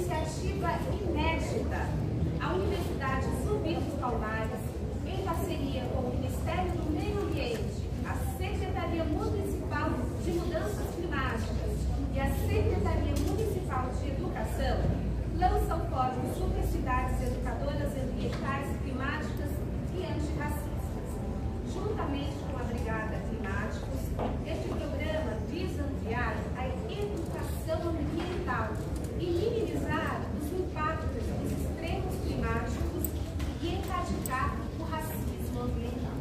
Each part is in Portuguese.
iniciativa inédita, a Universidade Zumbi dos Palmares, em parceria com o Ministério do Meio Ambiente, a Secretaria Municipal de Mudanças Climáticas e a Secretaria Municipal de Educação, lança o Fórum Supercidades Educadoras Ambientais, Climáticas e Antirracistas. Juntamente com a Brigada Climáticos, este programa visa ampliar a educação ambiental e minimizar os impactos dos extremos climáticos e erradicar o racismo ambiental.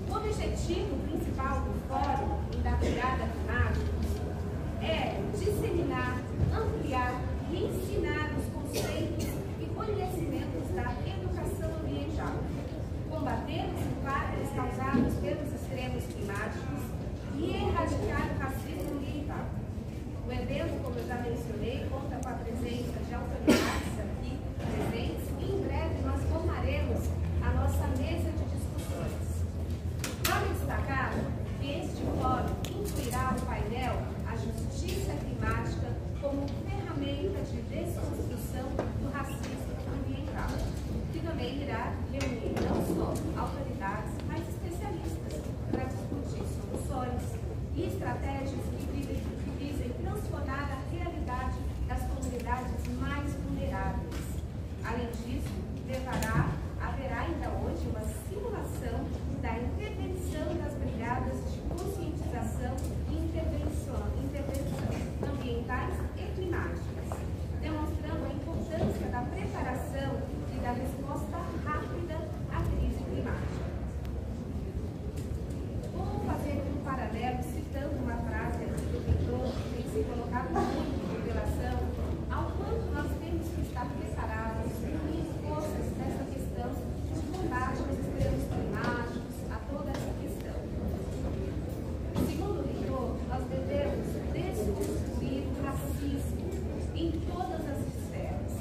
O objetivo principal do Fórum e da Brigada Climáticos é disseminar, ampliar e ensinar os conceitos e conhecimentos da educação ambiental, combater os impactos causados pelos extremos climáticos e erradicar o racismo ambiental. O evento, como eu já mencionei, conta com a presença de autoridades aqui presentes e em breve nós formaremos a nossa mesa de discussões. Vale destacar que este fórum incluirá o painel A Justiça Climática como ferramenta de desconstrução do racismo ambiental, que também irá reunir não só autoridades, mas especialistas para discutir soluções e estratégias que visem transformar a realidade das comunidades mais vulneráveis. Além disso, haverá ainda hoje uma simulação da intervenção das brigadas de conscientização e intervenção ambientais e climáticas, demonstrando a importância da preparação e da resposta rápida à crise climática. Vou fazer um paralelo citando uma frase do reitor que tem se colocado muito em relação ao quanto nós temos que estar preparados e unir forças nessa questão de combate aos extremos climáticos, a toda essa questão. Segundo o reitor, nós devemos desconstruir o racismo em todas as esferas.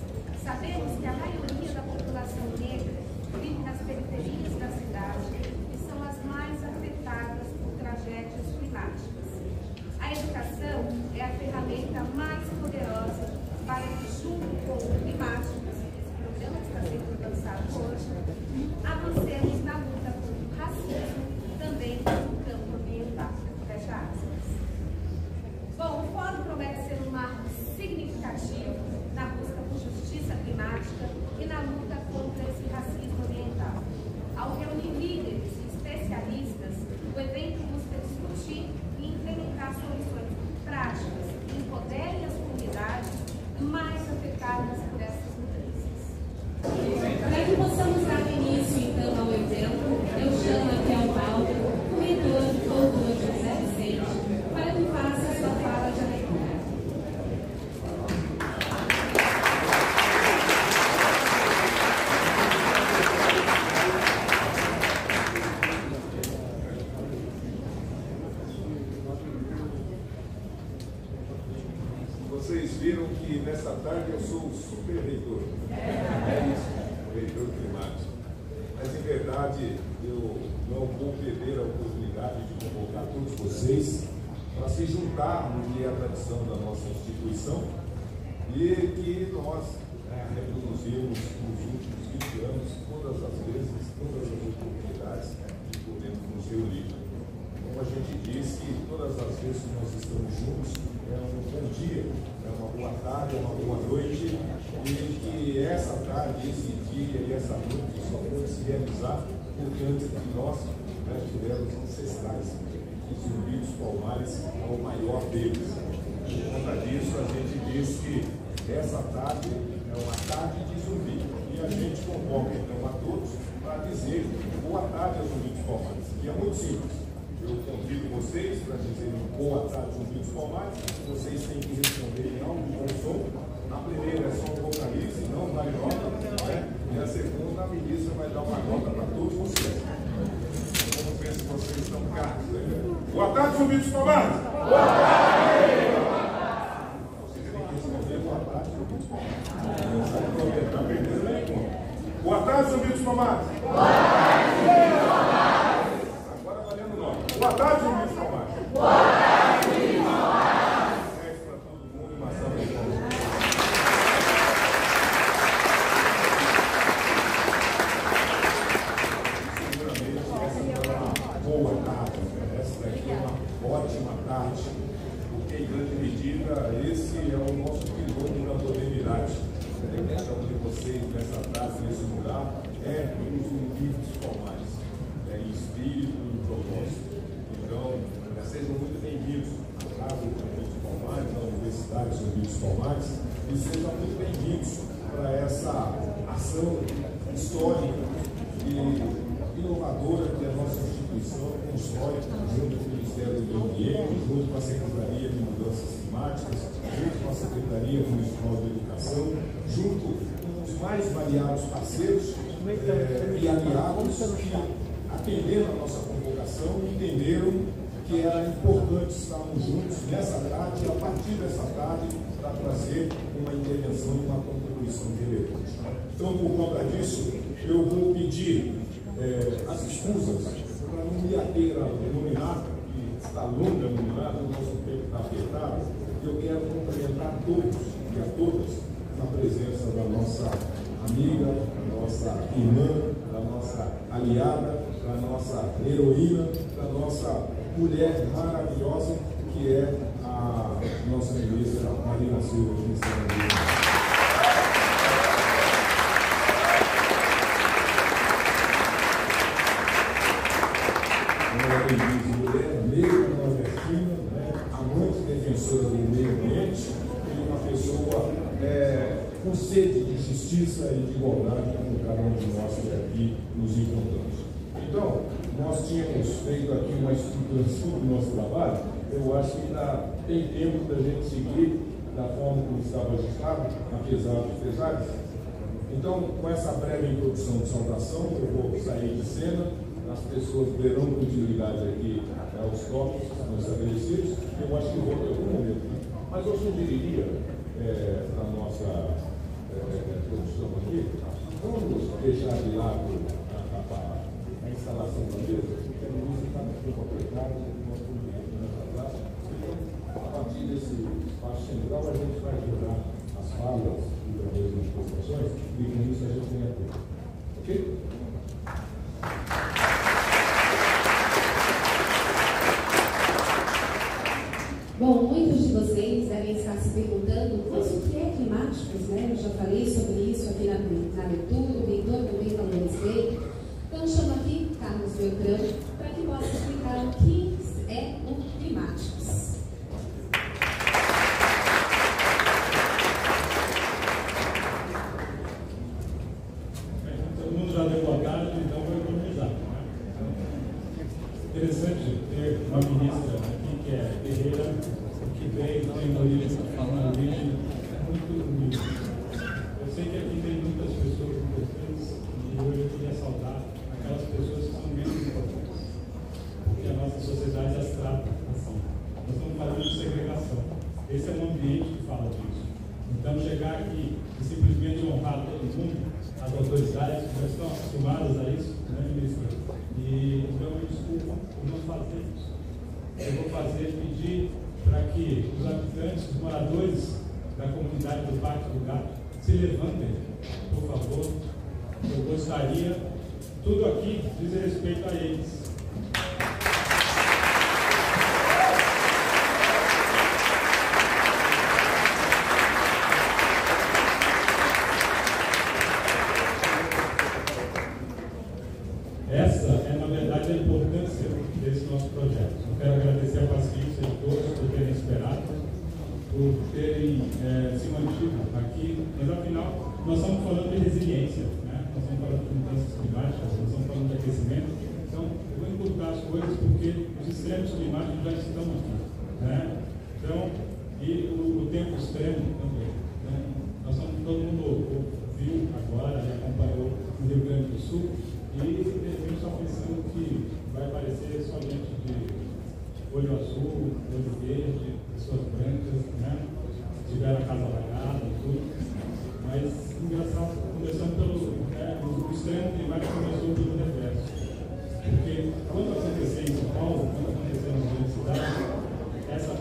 Sabemos que a maioria da população negra vive nas periferias da cidade e são as mais afetadas por tragédias climáticas. A educação é a ferramenta mais poderosa para que, junto com o Climáticos, esse programa que está sendo lançado hoje, avancemos na luta contra o racismo, também no campo ambiental. Fecha aspas. Bom, o Fórum promete ser um marco significativo na busca por justiça climática e na luta contra esse racismo ambiental. Ao reunir líderes e especialistas, o evento busca discutir e implementar soluções práticas que empoderem as comunidades mais afetadas por essas mudanças. Para que possamos dar início, então, ao evento, eu chamo aqui ao palco o reitor, doutor José Vicente, para que faça a sua fala de abertura. Vocês viram que nessa tarde eu sou o super reitor. É isso, o reitor climático. Mas em verdade eu não vou perder a oportunidade de convocar todos vocês para se juntar no que é a tradição da nossa instituição e que nós reproduzimos nos últimos 20 anos, todas as vezes, todas as oportunidades que podemos nos reunir. Como a gente diz que todas as vezes que nós estamos juntos, é um bom dia, é uma boa tarde, é uma boa noite, e que essa tarde, esse dia e essa noite só pode se realizar porque antes de nós tivemos ancestrais, e Zumbi dos Palmares é o maior deles. Por conta disso, a gente diz que essa tarde é uma tarde de Zumbi, e a gente convoca então a todos para dizer boa tarde aos Zumbi dos Palmares, que é muito simples. Eu convido vocês para dizerem boa tarde, Zumbi dos Palmares. Vocês têm que responder em alto bom som. Na primeira é só um vocalista, não vale nota, né? E a segunda, a ministra vai dar uma nota para todos vocês. Vamos ver se vocês estão caros. Né? Boa tarde, Zumbi dos Palmares! Boa tarde! Vocês têm que responder boa tarde, Zumbi dos Palmares. Está perdendo a conta. Boa tarde, Zumbi dos Palmares! Boa tarde, Zumbi dos Palmares! Agora valendo o nome. Boa tarde, Zumbi dos Palmares! Boa tarde, Zumbi dos Palmares! Para todo mundo, uma salva de palmas. Palmares e sejam muito bem-vindos para essa ação histórica e inovadora que a nossa instituição constrói junto com o Ministério do Meio Ambiente, junto com a Secretaria de Mudanças Climáticas, junto com a Secretaria Municipal de Educação, junto com os mais variados parceiros e aliados que, atendendo a nossa convocação, entenderam que era importante estarmos juntos nessa tarde e a partir dessa tarde para trazer uma intervenção e uma contribuição relevante. Então, por conta disso, eu vou pedir as escusas para não me ater a nominata, que está longa a nominata, o nosso tempo está apertado. Eu quero cumprimentar todos e a todas na presença da nossa amiga, da nossa irmã, da nossa aliada, da nossa heroína, da nossa mulher maravilhosa, que é a nossa ministra Marina Silva de Ministério. Mulher negra nordestina, amante defensora do meio ambiente e uma pessoa com sede de justiça e de igualdade, como cada um de nós que aqui nos encontramos. Então, nós tínhamos feito aqui uma estruturação do nosso trabalho. Eu acho que ainda tem tempo da gente seguir da forma como estava ajustado, apesar dos pesares. Então, com essa breve introdução de saudação, eu vou sair de cena. As pessoas verão continuidade aqui aos tópicos que estão estabelecidos. Eu acho que vou ter algum momento. Mas eu sugeriria para a nossa produção aqui, vamos deixar de lado a instalação da mesa, porque a mesa está um pouco apertada, nós podemos a partir desse espaço central, a gente vai gerar as falas e as manifestações, e com isso a gente tem a tempo. Ok? Bom, muitos de vocês devem estar se perguntando, mas o que é climáticos, né? Eu já falei sobre isso aqui na abertura, o reitor também falou a respeito. Então, chamo aqui Carlos Beltrão para que possa explicar o que é o climáticos. Todo mundo já deu boa tarde, então vou economizar. Interessante ter uma ministra aqui que é guerreira, que veio, tem uma origem muito humilde. Eu sei que aqui tem muitas pessoas importantes e hoje eu queria saudar aquelas pessoas que são menos importantes, porque a nossa sociedade as trata assim. Nós estamos falando de segregação. Esse é um ambiente que fala disso. Então, chegar aqui e simplesmente honrar todo mundo, as autoridades já estão acostumadas a isso, né, ministra? E então, me desculpa por não fazer isso. Eu vou pedir para que os habitantes, os moradores da comunidade do Parque do Gato se levantem, por favor. Eu gostaria, tudo aqui diz respeito a eles. Essa é, na verdade, a importância desse nosso projeto. Eu quero agradecer a paciência de todos por terem esperado, por terem se mantido aqui, mas afinal, nós estamos falando de resiliência, né? Nós estamos falando de mudanças climáticas, nós estamos falando de aquecimento. Então, eu vou encurtar as coisas porque os extremos climáticos já estão aqui, né? Então, e o tempo extremo também. Então, nós estamos, todo mundo viu agora e acompanhou no Rio Grande do Sul. E de repente está pensando que vai aparecer só gente de olho azul, olho verde, pessoas brancas, né? Tiveram a casa alagada e tudo. Mas, engraçado, começando pelo o extremo climático começou pelo reverso. Porque quando acontecer em São Paulo, quando acontecer nas grandes cidades, essa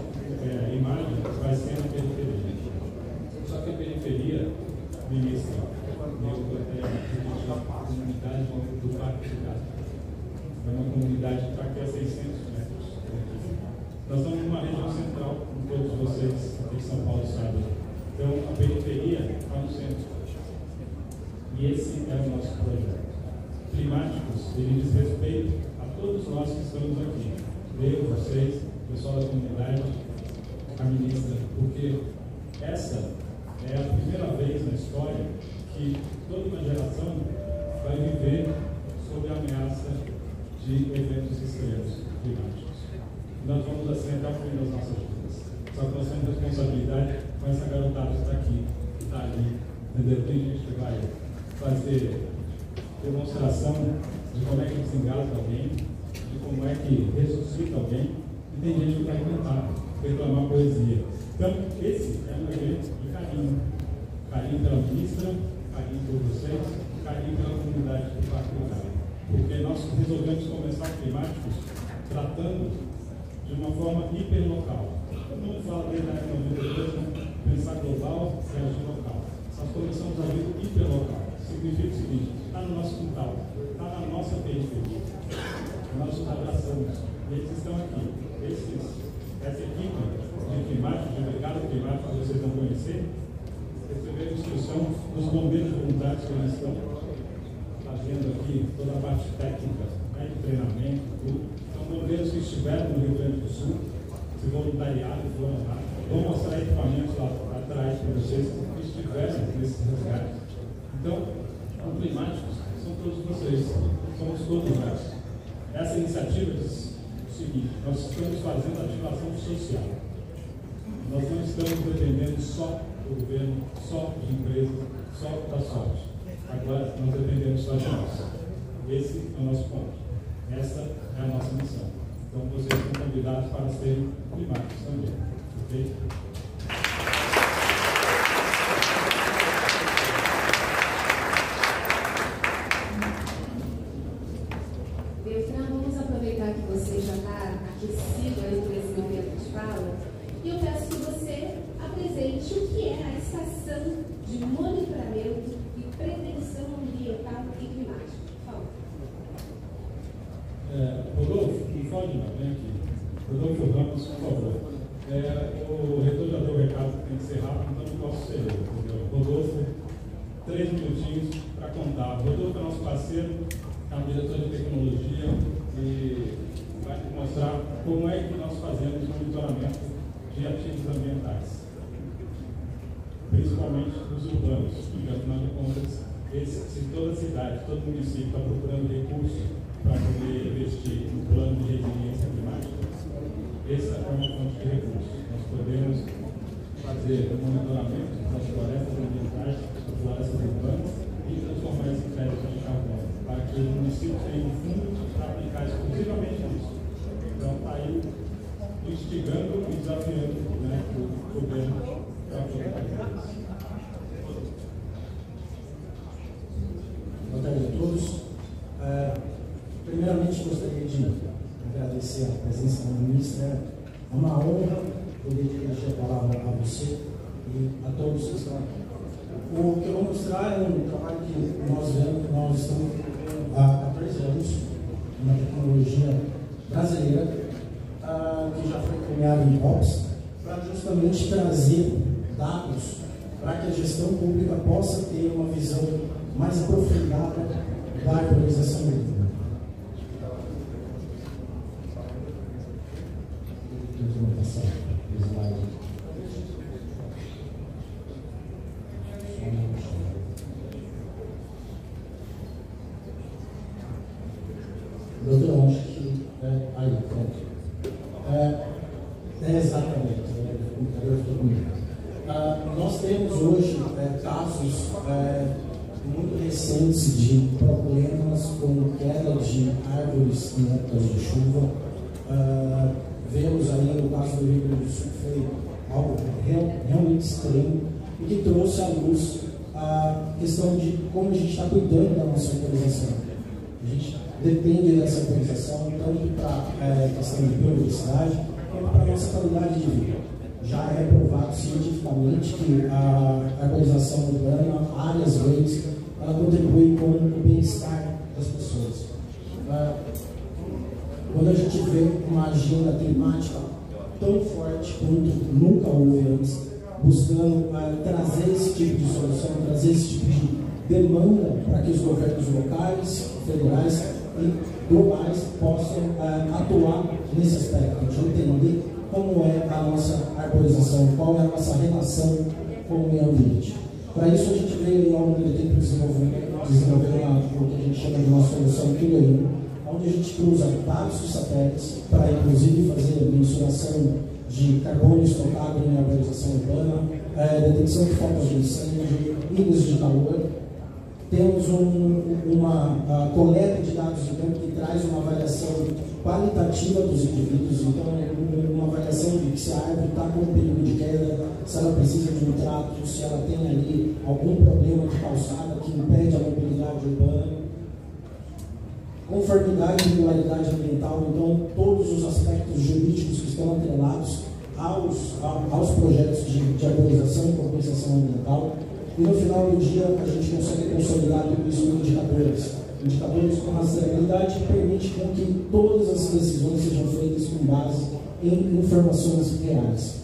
imagem vai ser na periferia. Só que a periferia, ministra, a comunidade do Parque do Gato. É uma comunidade que está aqui a 600 metros. Nós estamos numa região central, como todos vocês aqui em São Paulo sabem. Então, a periferia está no centro. E esse é o nosso projeto. Climáticos, ele diz respeito a todos nós que estamos aqui. Eu, vocês, o pessoal da comunidade, a ministra, porque essa é a primeira vez na história que toda uma geração vai viver sob a ameaça de eventos extremos climáticos. Nós vamos assim até o fim das nossas vidas. Só que nós temos responsabilidade com essa garotada que está aqui, que está ali, entendeu? Tem gente que vai fazer demonstração de como é que desengasa alguém, de como é que ressuscita alguém, e tem gente que vai cantar, reclamar poesia. Então, esse é um evento de carinho. Carinho pela ministra, carinho por vocês, carinho pela comunidade do Parque do Galo. Porque nós resolvemos começar climáticos tratando de uma forma hiperlocal. Todo mundo fala desde a época de 92, pensar global e agir local. Nós começamos a vir hiperlocal. Significa o seguinte: está no nosso quintal, está na nossa periferia. Nós os abraçamos. Eles estão aqui. Essa equipe de climáticos, de mercado climático, que vocês vão conhecer, receberam instrução dos bombeiros voluntários que eles estão fazendo aqui toda a parte técnica, né, de treinamento, tudo. São bombeiros que estiveram no Rio Grande do Sul, se voluntariaram, foram lá. Vou mostrar equipamentos lá atrás para vocês que estiveram nesses resgates. Então, os climáticos são todos vocês, somos todos nós. Essa iniciativa diz o seguinte: nós estamos fazendo ativação social. Nós não estamos dependendo só do governo, só de empresa, só da sorte. Agora nós dependemos só de nós. Esse é o nosso ponto. Essa é a nossa missão. Então vocês são convidados para serem climáticos também. Ok? Beltrão, vamos aproveitar que você já está aquecido aí por esse momento de fala, e eu peço que você apresente o que é a estação de monitoramento e prevenção ambiental e climática. Por favor. Rodolfo, pode não, vem aqui. Rodolfo Ramos, por favor. O reitor já deu o recado que tem que ser rápido, então não posso ser eu, entendeu? Rodolfo, 3 minutinhos para contar. Rodolfo é nosso parceiro, é um diretor de tecnologia e vai te mostrar como é que nós fazemos o monitoramento de ativos ambientais, principalmente os urbanos, porque afinal de contas, se toda cidade, todo município está procurando recursos para poder investir no plano de resiliência climática, essa é uma fonte de recursos. Nós podemos fazer o monitoramento das florestas ambientais, das florestas urbanas e transformar esse crédito de carbono, para que os municípios tenham fundos para aplicar exclusivamente nisso. Então, está aí instigando e desafiando, né, o governo para poder fazer isso. Boa tarde a todos. Primeiramente, gostaria de agradecer a presença da ministra. É uma honra poder dirigir a palavra a você e a todos que estão aqui. O que eu vou mostrar é um trabalho que nós estamos há 13 anos, uma tecnologia brasileira, que já foi premiada em COPs, para justamente trazer dados para que a gestão pública possa ter uma visão mais aprofundada da arborização urbana. Doutor, acho que aí, pronto. Exatamente, o computador ficou comigo. Nós temos hoje casos muito recentes de problemas com queda de árvores em épocas de chuva. Vemos aí no caso do Rio Grande do Sul, foi algo realmente extremo e que trouxe à luz a questão de como a gente está cuidando da nossa arborização. A gente depende dessa arborização tanto para a questão de biodiversidade quanto para a nossa qualidade de vida. Já é provado cientificamente que a arborização urbana, áreas verdes, ela contribui com o bem-estar das pessoas. Quando a gente vê uma agenda climática tão forte quanto nunca houve antes, buscando trazer esse tipo de solução, trazer esse tipo de demanda para que os governos locais, federais e globais possam atuar nesse aspecto, de entender como é a nossa arborização, qual é a nossa relação com o meio ambiente. Para isso, a gente veio ao longo do tempo desenvolvendo o que a gente chama de uma solução Turing, onde a gente cruza dados dos satélites para, inclusive, fazer mensuração de carbono estocado em arborização urbana, detecção de focos de incêndio, índices de calor. Temos uma coleta de dados de campo que traz uma avaliação qualitativa dos indivíduos, então uma avaliação de que se a árvore está com perigo de queda, se ela precisa de um trato, se ela tem ali algum problema de calçada que impede a mobilidade urbana, conformidade e regularidade ambiental, então todos os aspectos jurídicos que estão atrelados aos projetos de arborização e compensação ambiental. E no final do dia a gente consegue consolidar tudo isso em indicadores com rastreabilidade que permite com que todas as decisões sejam feitas com base em informações reais.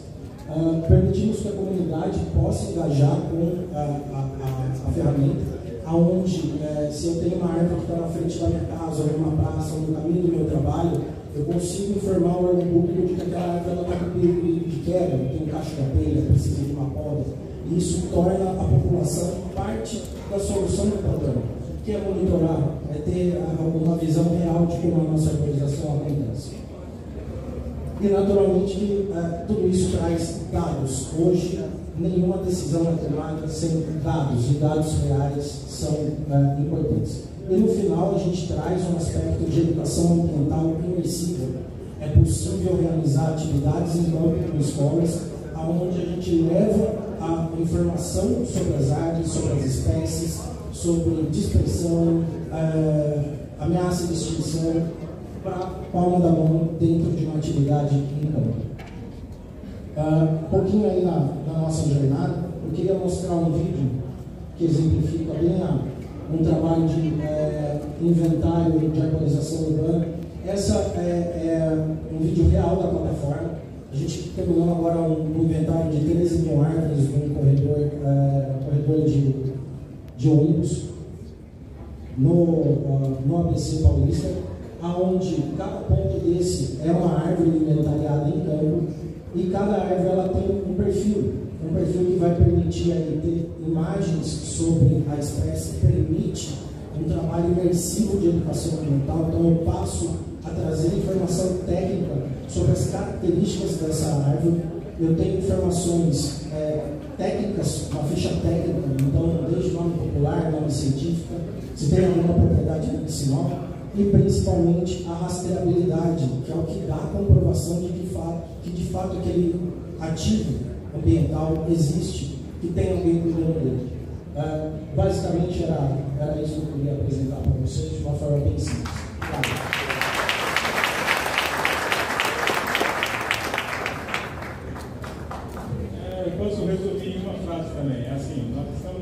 Permitimos que a comunidade possa engajar com a ferramenta, onde se eu tenho uma árvore que está na frente da minha casa, ou numa praça, ou no caminho do meu trabalho, eu consigo informar o órgão público de que aquela árvore está com perigo de queda, tem um cacho de abelha, precisa de uma poda. E isso torna a população parte da solução do problema, que é monitorar, é ter uma visão real de como a nossa arborização acontece. E, naturalmente, tudo isso traz dados. Hoje, nenhuma decisão é tomada sem dados, e dados reais são importantes. E, no final, a gente traz um aspecto de educação ambiental imersiva. É possível realizar atividades em campo com escolas, onde a gente leva a informação sobre as árvores, sobre as espécies, sobre dispersão, ameaça de extinção, para a palma da mão dentro de uma atividade em campo. Um pouquinho aí na nossa jornada, eu queria mostrar um vídeo que exemplifica bem um trabalho de inventário de arborização urbana. Essa é um vídeo real da plataforma. A gente terminou agora um inventário de 13 mil árvores num corredor de ônibus no ABC Paulista, onde cada ponto desse é uma árvore inventariada em campo, e cada árvore ela tem um perfil que vai permitir aí ter imagens sobre a espécie, permite um trabalho imersivo de educação ambiental. Então eu passo a trazer informação técnica sobre as características dessa árvore. Eu tenho informações técnicas, uma ficha técnica, então desde nome popular, nome científico, se tem alguma propriedade medicinal, e principalmente a rastreabilidade, que é o que dá a comprovação de que de fato aquele ativo ambiental existe, que tem alguém cuidando dele. Basicamente era isso que eu queria apresentar para vocês de uma forma bem simples. Eu posso resumir em uma frase também. É assim, nós estamos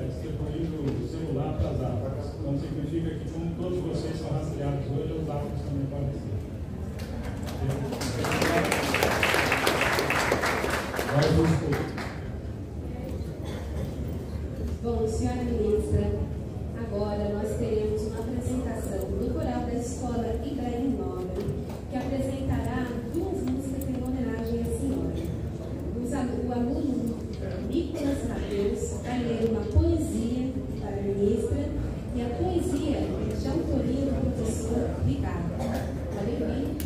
distribuindo o celular para as árvores. Então significa que, como todos vocês são rastreados hoje, os árvores também podem ser. Bom, senhora ministra, agora nós teremos uma apresentação do coral da Escola Ibrahim Nobre, que apresentará duas músicas em homenagem à senhora. O aluno Nicolas Mateus vai ler uma poesia para a ministra, e a poesia é de autoria do professor Ricardo. Valeu, bem?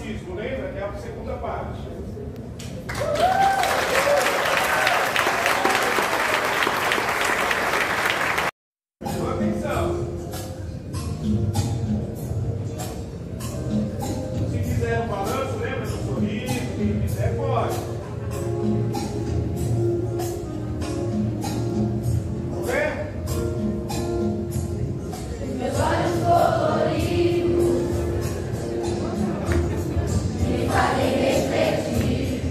batismo, lembra? É a segunda parte. Atenção. Se quiser um balanço, lembra do sorriso? Quem quiser pode. Vamos ver? Meus olhos coloridos me fazem refletir.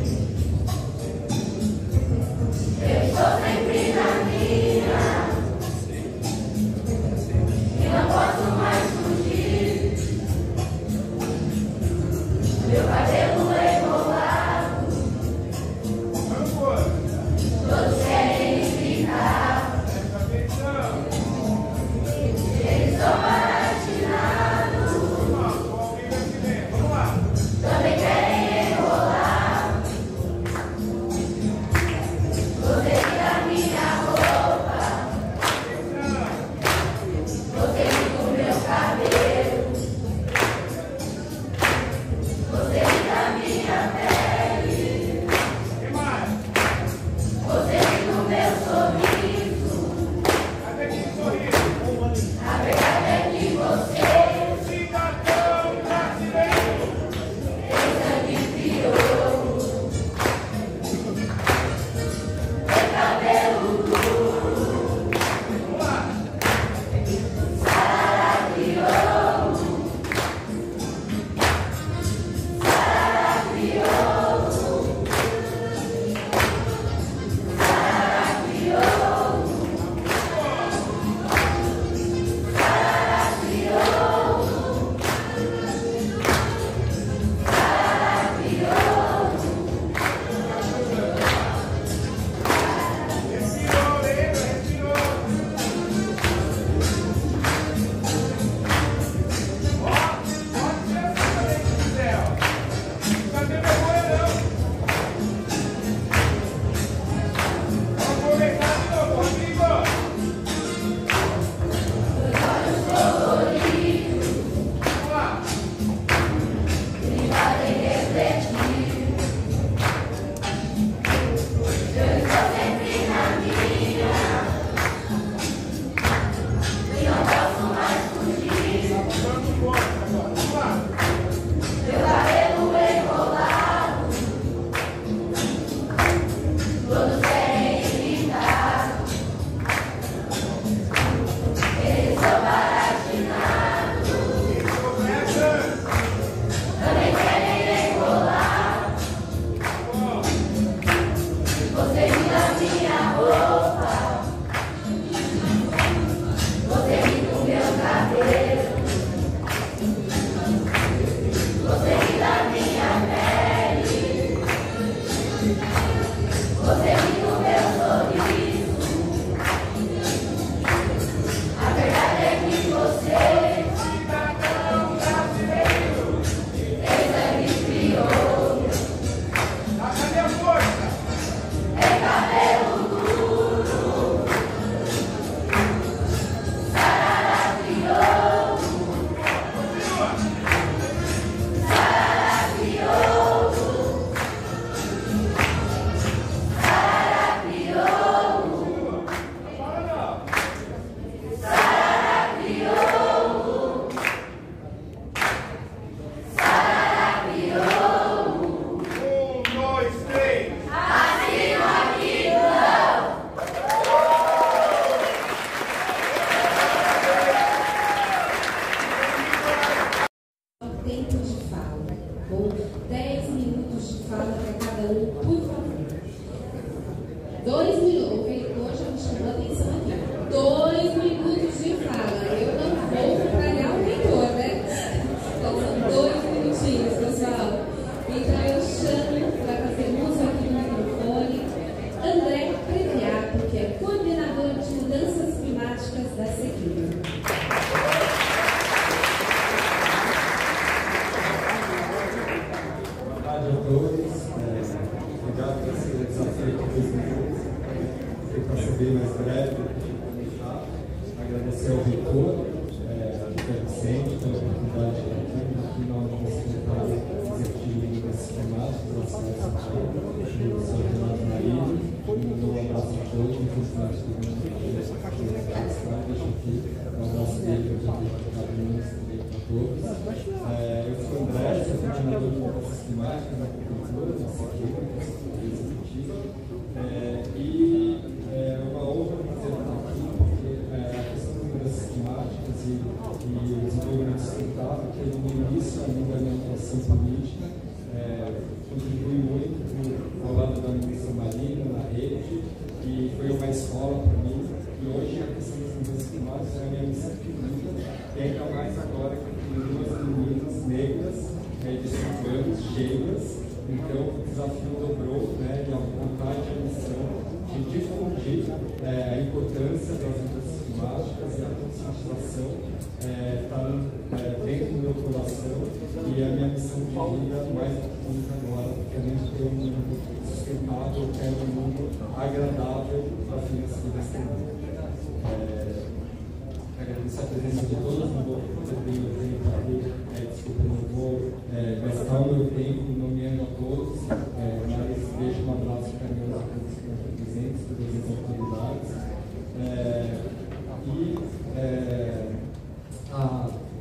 Eu estou sempre na minha e não posso mais fugir. Meu cabelo é enrolado, todos querem me explicar. Eles são palatinados, também querem enrolar. Gostei da minha roupa, gostei do meu cabelo, gostei da minha pele, gostei do meu sorriso. A verdade é que você Cidadão brasileiro. tem sangue crioulo, tem cabelo duro, sarará crioulo, sarará crioulo, sarará crioulo, sarará crioulo, sarará crioulo. Respirou, lembra? Respirou. Ó, pode ser assim também se quiser, ó. Não vai ter vergonha, não. Vamos começar de novo, Rodrigo. Coloridos Vamos lá. me fazem refletir. Eu estou sempre na minha e não posso mais fugir. Vamos embora agora. Vamos lá. Meu cabelo enrolado, todos querem imitar. Eles são palatinados, Começa. também querem enrolar. Gostei da minha roupa, gostei do meu cabelo, gostei da minha pele, gostei do meu sorriso. A verdade é que você Cidadão brasileiro. tem sangue crioulo, Cadê a força? tem cabelo duro, sarará crioulo, Continua. sarará crioulo, sarará crioulo, Fala não. sarará crioulo, sarará crioulo. 1, 2, 3. Assim aqui não. Tempo de fala, bom? 10 minutos de fala para cada um, por favor. 2 minutos, o vereador já me chamou a atenção aqui. 2 minutos de fala. Eu não vou trabalhar o reitor, né? Então são 2 minutinhos, pessoal. Então eu chamo para fazer uso aqui do microfone André Previato, que é coordenador de mudanças climáticas da Sequeira. Boa tarde a todos. Obrigado por esse desafio de 2 minutos. Tentar ser bem mais breve para a gente começar. Agradecer ao reitor, a presidente pela oportunidade de estar aqui na hora do secretário executivo de mudanças climáticas da cidade de São Paulo, o Sr. Renato Marinho, mandou um abraço a todos, infelizmente deixa aqui o abraço dele para o deputado ministro para todos. Eu sou o André, sou coordenador de mudanças climáticas na prefeitura, na secretaria executiva, e é uma honra poder estar aqui, porque a questão das mudanças climáticas e o desenvolvimento sustentável teve no início ainda da minha atuação política, contribui muito ao lado da ministra Marina, na rede, e foi uma escola para mim. E hoje a questão das mudanças climáticas é a minha missão de vida, e ainda mais agora que eu tenho duas meninas negras de 5 anos, gêmeas, então o desafio dobrou, né, e a vontade e a missão de difundir a importância das mudanças climáticas e a conscientização está dentro do meu coração, e a minha missão de vida mais profunda agora, porque além de ter um mundo sustentável, eu quero um mundo agradável para as minhas filhas também. Agradeço a presença de todos, não vou fazer bem o tempo aqui, desculpa, não vou gastar o meu tempo nomeando a todos, mas deixo um abraço carinhoso a todos que estão presentes, todas as autoridades.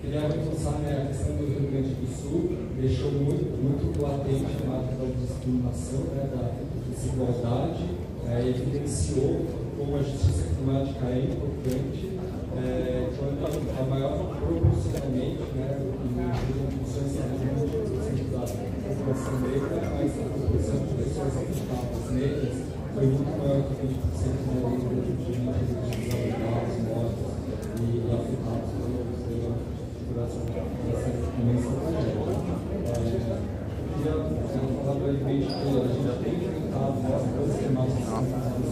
Queria reforçar, a questão do Rio Grande do Sul, deixou muito latente a marca da discriminação, da desigualdade, evidenciou como a justiça climática é importante, quando a maior proporcionalmente, em funções da população negra, mas a proporção de pessoas afetadas negras foi muito maior que 20% na lista de desabrigados, mortos e afetados por essa imensa tragédia. Queria falar brevemente que a gente já tem enfrentado as temáticas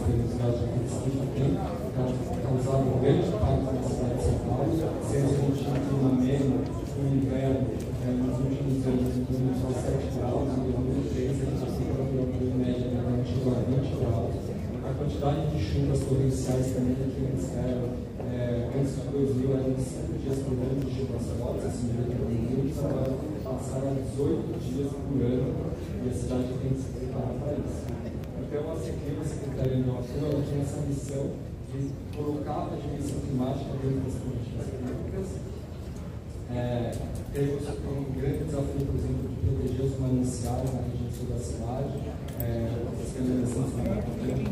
pelos gases de pesquisa, tem causado um grande impacto na cidade de São Paulo, sendo que a gente tem uma média no inverno, nos últimos anos, em torno de 17 graus, em 2013 a gente chegou em média chegou a 20 graus. A quantidade de chuvas torrenciais também aqui no hemisfério, antes de 2000 eram 5 dias por ano de chuvas fortes, assim, agora passaram 18 dias por ano, e a cidade tem que se preparar para isso. Então, a Secretaria do Apoio tem essa missão de colocar a dimensão climática dentro das políticas públicas. Temos um grande desafio, por exemplo, de proteger os mananciais na região sul da cidade, as canalizações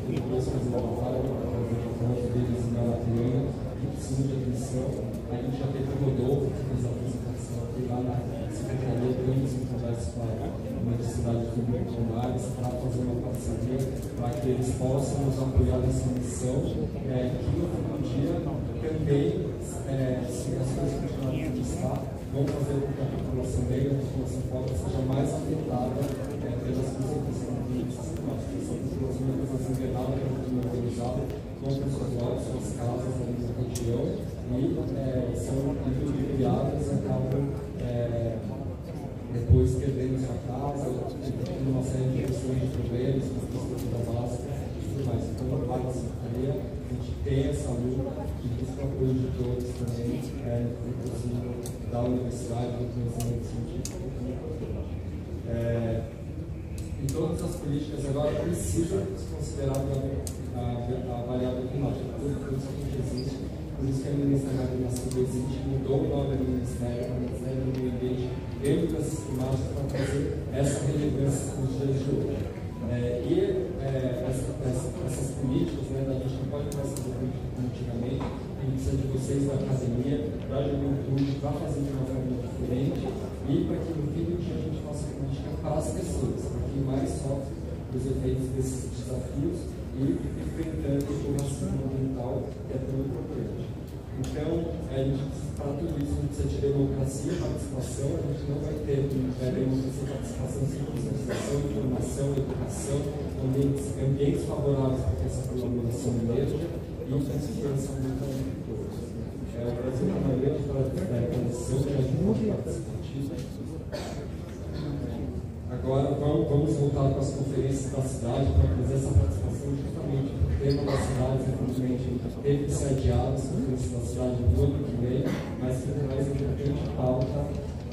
perigoso reservatório, o deles em Galatriana, que precisam de atenção. A gente já teve um Rodolfo, que fez a apresentação aqui lá na Secretaria, temos em conversa com a Universidade de Milton para fazer uma parceria para que eles possam nos apoiar nessa missão, que no final do dia também, se as coisas continuarem como está, vão fazer com que a população negra, a população pobre, seja mais afetada pelas consequências da mudança climática. Essa população é uma coisa enganada, que é muito organizada, compra suas lojas, suas casas ali na região, e são ludibriadas e acabam depois perdendo sua casa, tendo uma série de questões de problemas, com a questão da básica e tudo mais. Então, na parte da secretaria, a gente tem essa luta e busca o apoio de todos também, inclusive da universidade, do conhecimento científico. Em todas as políticas agora precisa se considerar a variável climática, tudo isso que existe. Por isso que a ministra Marina Silva existe, mudou o nome do Ministério do Meio Ambiente dentro dessas climáticas para fazer essa relevância nos dias de hoje. Essas políticas, a gente não pode mais fazer política como antigamente, a gente precisa de vocês da academia, da juventude, para fazer de uma forma diferente e para que no fim do dia a gente faça política para as pessoas, para quem mais sofre os efeitos desses desafios e enfrentando o racismo ambiental, que é tão importante. Então, para tudo isso, a gente precisa de democracia e participação. A gente não vai ter democracia e participação sem conscientização, informação, educação, ambientes favoráveis para que essa colaboração emerja e consequência ambiental de todos. O Brasil é uma grande tradição de agricultura participativa. Agora, vamos voltar para as conferências da cidade para fazer essa participação justamente tema das cidades, infelizmente, teve que ser adiado, essa cidade do ano que vem, mas que traz a importante pauta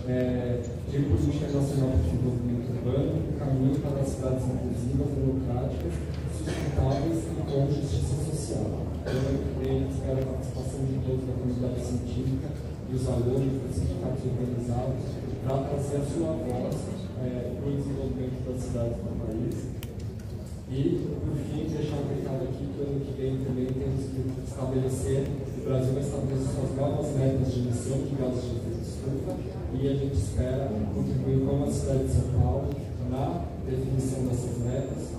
de política nacional de desenvolvimento urbano, o caminho para as cidades inclusivas, democráticas, sustentáveis e com justiça social. Eu espero a participação de todos da comunidade científica, dos alunos, dos sindicatos organizados, para trazer a sua voz para o desenvolvimento das cidades do país. E, por fim, deixar um recado aqui que o ano que vem também temos que estabelecer, o Brasil vai estabelecer suas novas metas de emissão de gases de efeito estufa e a gente espera contribuir com a cidade de São Paulo na definição dessas metas,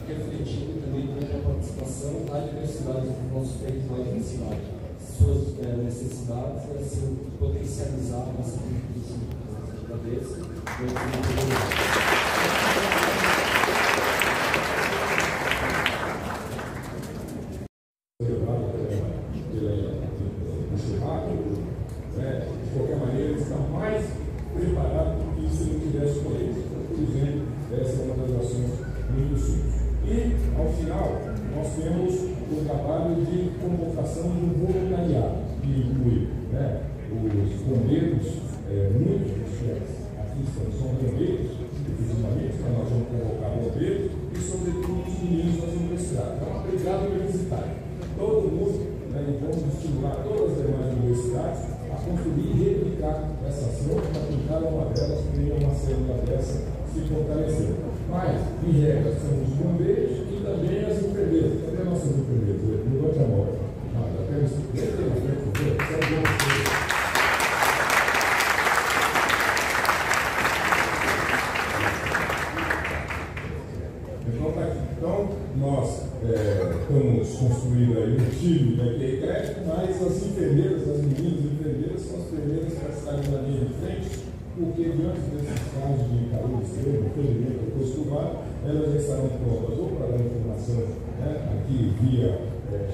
refletindo também com a participação da diversidade do nosso território da cidade, suas necessidades e assim potencializar a nossa contribuição. Agradeço. De qualquer maneira, ele está mais preparado do que se ele tivesse com ele. Por exemplo, essa é uma das ações muito simples. E, ao final, nós temos o trabalho de convocação do voluntariado, que inclui os bombeiros, muitos dos que aqui são bombeiros, efetivamente, mas nós vamos convocar bombeiros e, sobretudo, os meninos das universidades. Então, aprendizado universitário. Todo mundo, vamos estimular todas as demais universidades a construir e replicar essa ação para que cada uma delas tenha uma célula dessa se fortalecer. Mas, em regra, são os bombeiros e também as enfermeiras. Cadê nossas enfermeiras? Levante a mão. Então, nós estamos construindo aí um time da IPEC, mas as enfermeiras, as meninas enfermeiras, são as primeiras que estarem na linha de frente, porque diante desses casos de calor extremo, ferimento ou costumado, elas já estarão prontas ou para dar informação aqui via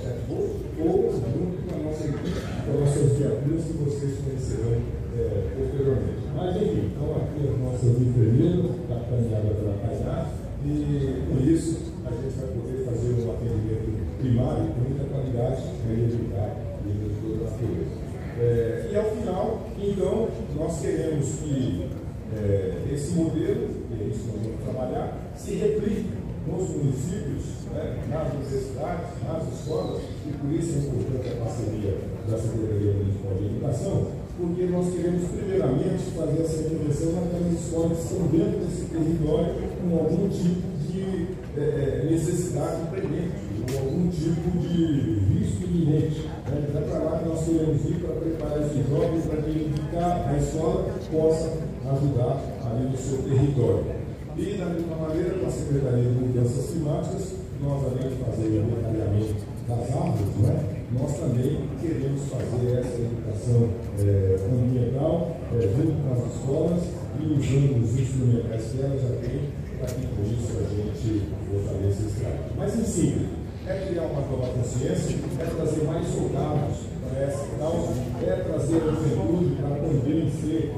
chatbot, ou junto com a nossa equipe, com as nossas viaturas que vocês conhecerão posteriormente. Mas enfim, então aqui as nossas enfermeiras, capitaneadas pela Tainá, e com isso a gente vai poder fazer um atendimento primário com muita qualidade e evitar de toda a natureza. E ao final, então, nós queremos que esse modelo, que é isso que nós vamos trabalhar, se replique nos municípios, nas universidades, nas escolas, e por isso é importante a parceria da Secretaria Municipal de Educação, porque nós queremos, primeiramente, fazer essa intervenção naquelas escolas que estão dentro desse território com algum tipo de necessidade premente, ou algum tipo de risco iminente. É para lá que nós queremos ir para preparar esses jovens para que a escola possa ajudar ali no seu território. E, da mesma maneira, com a Secretaria de Mudanças Climáticas, nós, além de fazer o detalhamento das árvores, nós também queremos fazer essa educação ambiental junto com as escolas e usando os instrumentais que elas já têm, para que com isso a gente fortaleça esse trabalho. Mas, em síntese, criar uma nova consciência, trazer mais soldados para essa causa, trazer a juventude para também ser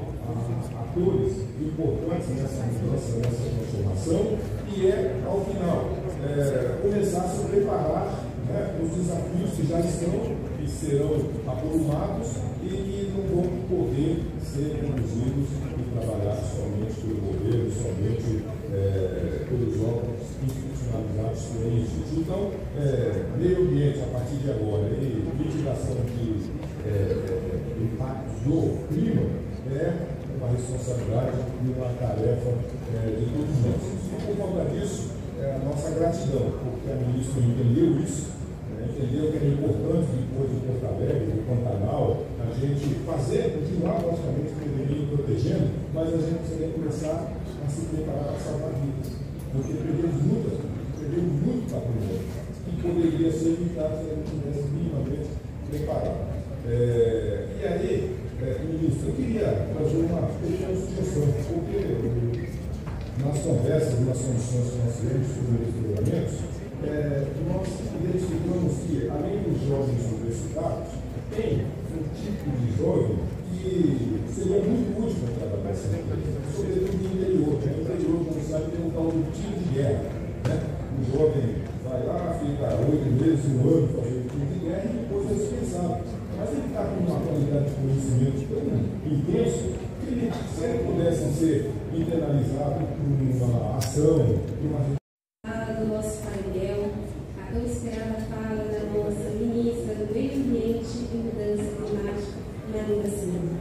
atores importantes nessa mudança, nessa transformação, e ao final, começar a se preparar os desafios que já estão, que serão avolumados e que não vão poder ser conduzidos e trabalhados somente pelo governo, somente pelos órgãos institucionalizados que existem. Então, meio ambiente a partir de agora e mitigação de impactos do clima é uma responsabilidade e uma tarefa de todos nós. E por conta disso, a nossa gratidão, porque a ministra entendeu isso, entendeu que é importante, depois de Porto Alegre, do Pantanal, a gente continuar, logicamente, prevenindo e protegendo, mas a gente precisa começar a se preparar para salvar vidas, porque perdemos muito patrimônio, que poderia ser evitado se a gente tivesse minimamente preparado. E aí, ministro, eu queria fazer uma pequena sugestão, porque nas conversas, nas condições que nós tivemos sobre os treinamentos, nós identificamos que, além dos jovens universitários, tem um tipo de jovem que seria muito útil para trabalhar nessa empresa, sobretudo no interior. No interior, como sabe, tem um tal de tiro de guerra. O jovem da vai lá, fica 8 meses, um ano fazendo tudo que quer e depois é dispensado. Mas ele está com uma qualidade de conhecimento tão intenso que se ele pudesse ser internalizado por uma ação, por uma do nosso painel, a tão esperada fala da nossa ministra do Meio Ambiente e Mudança Climática, Marina Silva.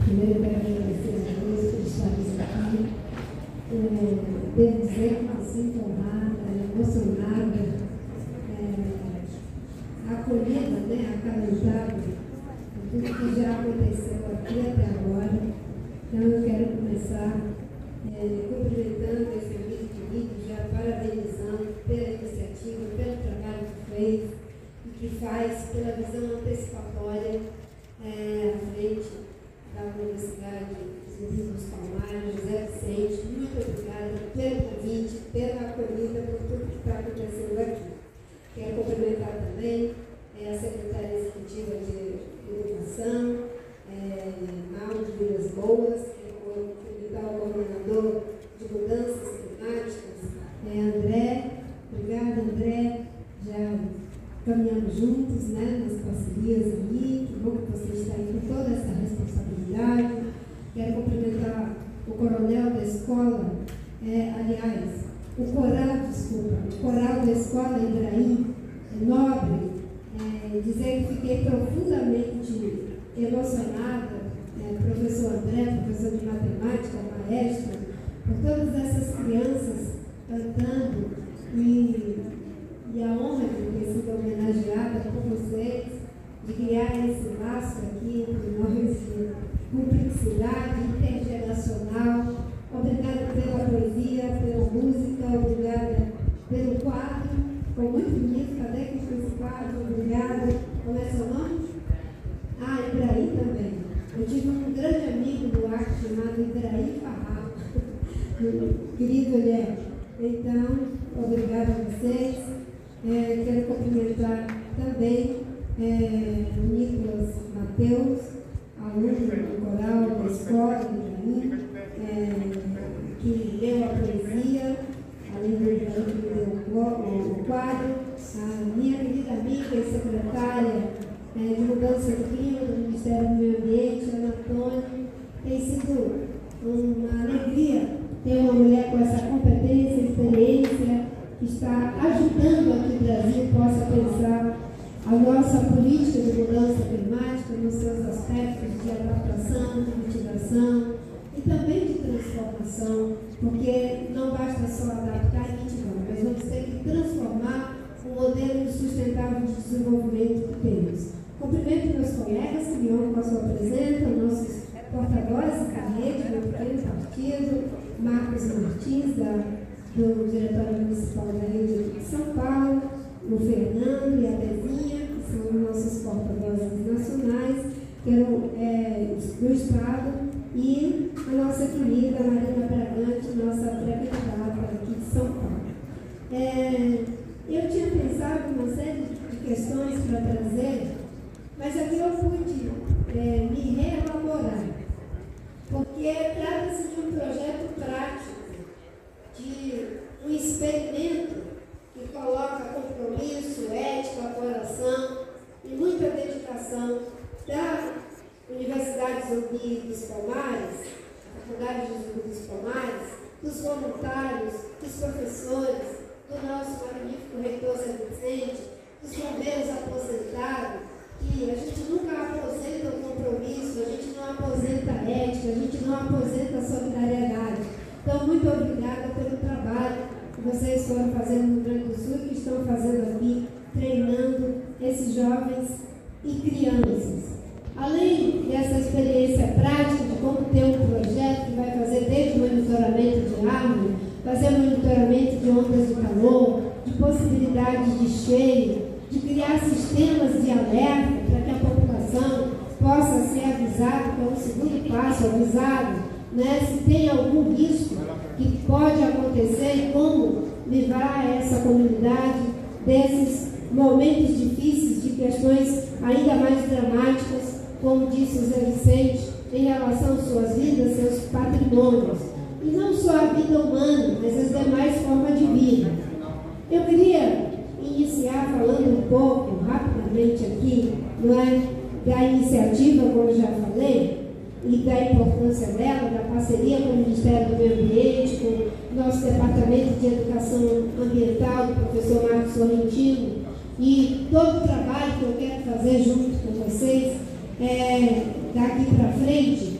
Primeiro, quero agradecer a Deus por estar aqui. Devo dizer que me sinto honrada, emocionada, acolhida, acalentada por tudo que já aconteceu aqui até agora. Então, eu quero começar cumprimentando esse amigo querido, já parabenizando pela iniciativa, pelo trabalho que fez e que faz pela visão antecipatória à frente da Universidade Zumbi dos Palmares, José Vicente. Muito obrigada pelo convite, pela acolhida, por tudo que está acontecendo aqui. Quero cumprimentar também a Secretária Executiva de Educação, Aldo Vilas Boas, cumprimentar o Coordenador de Mudanças Climáticas, André. Obrigada, André. Já caminhamos juntos, nas parcerias ali. Que bom que você está aí com toda essa responsabilidade. Quero cumprimentar o coronel da escola, o coral da escola Ibraí, nobre, dizer que fiquei profundamente emocionada, professor André, professor de matemática, maestro, por todas essas crianças cantando e a honra de ter sido homenageada por vocês, de criar esse laço aqui entre nós, de cumplicidade intergeracional. Obrigada pela poesia, pela música, obrigada pelo quadro, ficou muito bonito. Cadê que foi esse quadro? Obrigada. Como é seu nome? Ibraí também. Eu tive um grande amigo do arte chamado Ibraí Farrá, querido ele é. Então, obrigada a vocês. Quero cumprimentar também o Nicolas Mateus, aluno do coral da escola Ibraí, que leu a poesia, além do Ibraí que leu o quadro, a minha querida amiga e secretária de Mudança do Clima do Ministério do Meio Ambiente, Ana Antônia. Tem sido uma alegria ter uma mulher com essa competência, experiência, que está ajudando a que o Brasil possa pensar a nossa política de mudança climática nos seus aspectos de adaptação, de mitigação e também de transformação, porque não basta só adaptar e mitigar, mas vamos ter que transformar o modelo sustentável de desenvolvimento que temos. Cumprimento meus colegas que me honram com a sua presença, nossos porta-vozes da rede, do pequeno partido, Marcos Martins, do Diretório Municipal da Rede de São Paulo, o Fernando e a Bezinha, que são nossos porta-vozes nacionais, do Estado, e a nossa querida Marina Bragante, nossa pré-candidata aqui de São Paulo. Eu tinha pensado em uma série de questões para trazer, mas aqui eu pude me reelaborar, porque trata-se de um projeto prático, de um experimento que coloca compromisso, ética, coração e muita dedicação da Universidade Zumbi dos Palmares, Faculdade de Zumbi dos Palmares, dos voluntários, dos professores, do nosso magnífico reitor Zé Vicente, dos bombeiros aposentados, que a gente nunca aposenta o compromisso, a gente não aposenta a ética, a gente não aposenta a solidariedade. Então, muito obrigada pelo trabalho que vocês foram fazendo no Rio Grande do Sul e que estão fazendo aqui, treinando esses jovens e crianças. Além dessa experiência prática de como ter um projeto que vai fazer desde o monitoramento de árvore, fazer monitoramento de ondas de calor, de possibilidades de cheio, de criar sistemas de alerta para que a passo avisado, né, se tem algum risco que pode acontecer e como livrar essa comunidade desses momentos difíceis, de questões ainda mais dramáticas, como disse o Zé Vicente, em relação às suas vidas, seus patrimônios. E não só a vida humana, mas as demais formas de vida. Eu queria iniciar falando um pouco, rapidamente aqui, não é, da iniciativa, como eu já falei, e da importância dela, da parceria com o Ministério do Meio Ambiente, com o nosso Departamento de Educação Ambiental, do professor Marcos Sorrentino, e todo o trabalho que eu quero fazer junto com vocês, daqui para frente,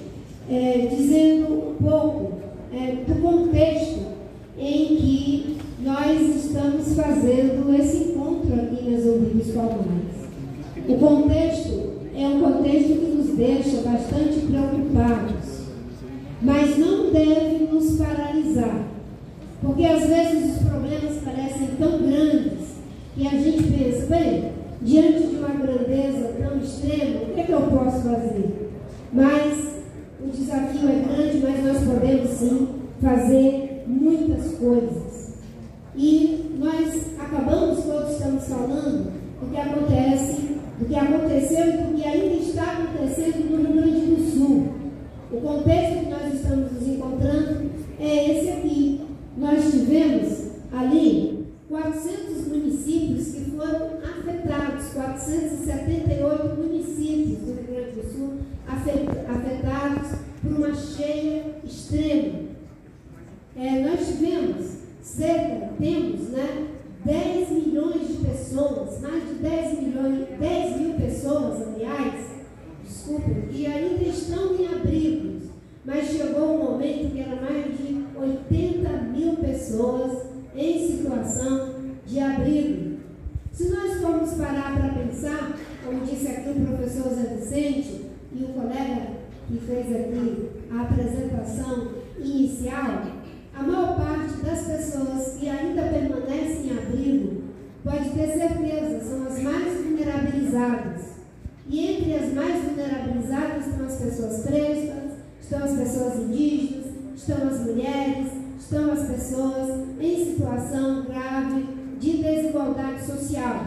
dizendo um pouco do contexto em que nós estamos fazendo esse encontro aqui nas Ouvidas Palmares. O contexto é um contexto que nos deixa bastante preocupados, mas não deve nos paralisar, porque às vezes os problemas parecem tão grandes que a gente pensa, bem, diante de uma grandeza tão extrema, o que é que eu posso fazer? Mas o desafio é grande, mas nós podemos sim fazer muitas coisas. E nós acabamos, todos estamos falando do que acontece, do que aconteceu e do que ainda está acontecendo no Rio Grande do Sul. O contexto que nós estamos nos encontrando é esse aqui. Nós tivemos ali 400 municípios que foram afetados, 478 municípios do Rio Grande do Sul afetados por uma cheia extrema. Nós temos 10 milhões de pessoas, mais de 10 mil pessoas, aliás, desculpem, que ainda estão em abrigos, mas chegou um momento que era mais de 80 mil pessoas em situação de abrigo. Se nós formos parar para pensar, como disse aqui o professor Zé Vicente e o colega que fez aqui a apresentação inicial, a maior parte das pessoas que ainda permanecem em abrigo, pode ter certeza, são as mais vulnerabilizadas. E entre as mais vulnerabilizadas estão as pessoas prestas, estão as pessoas indígenas, estão as mulheres, estão as pessoas em situação grave de desigualdade social.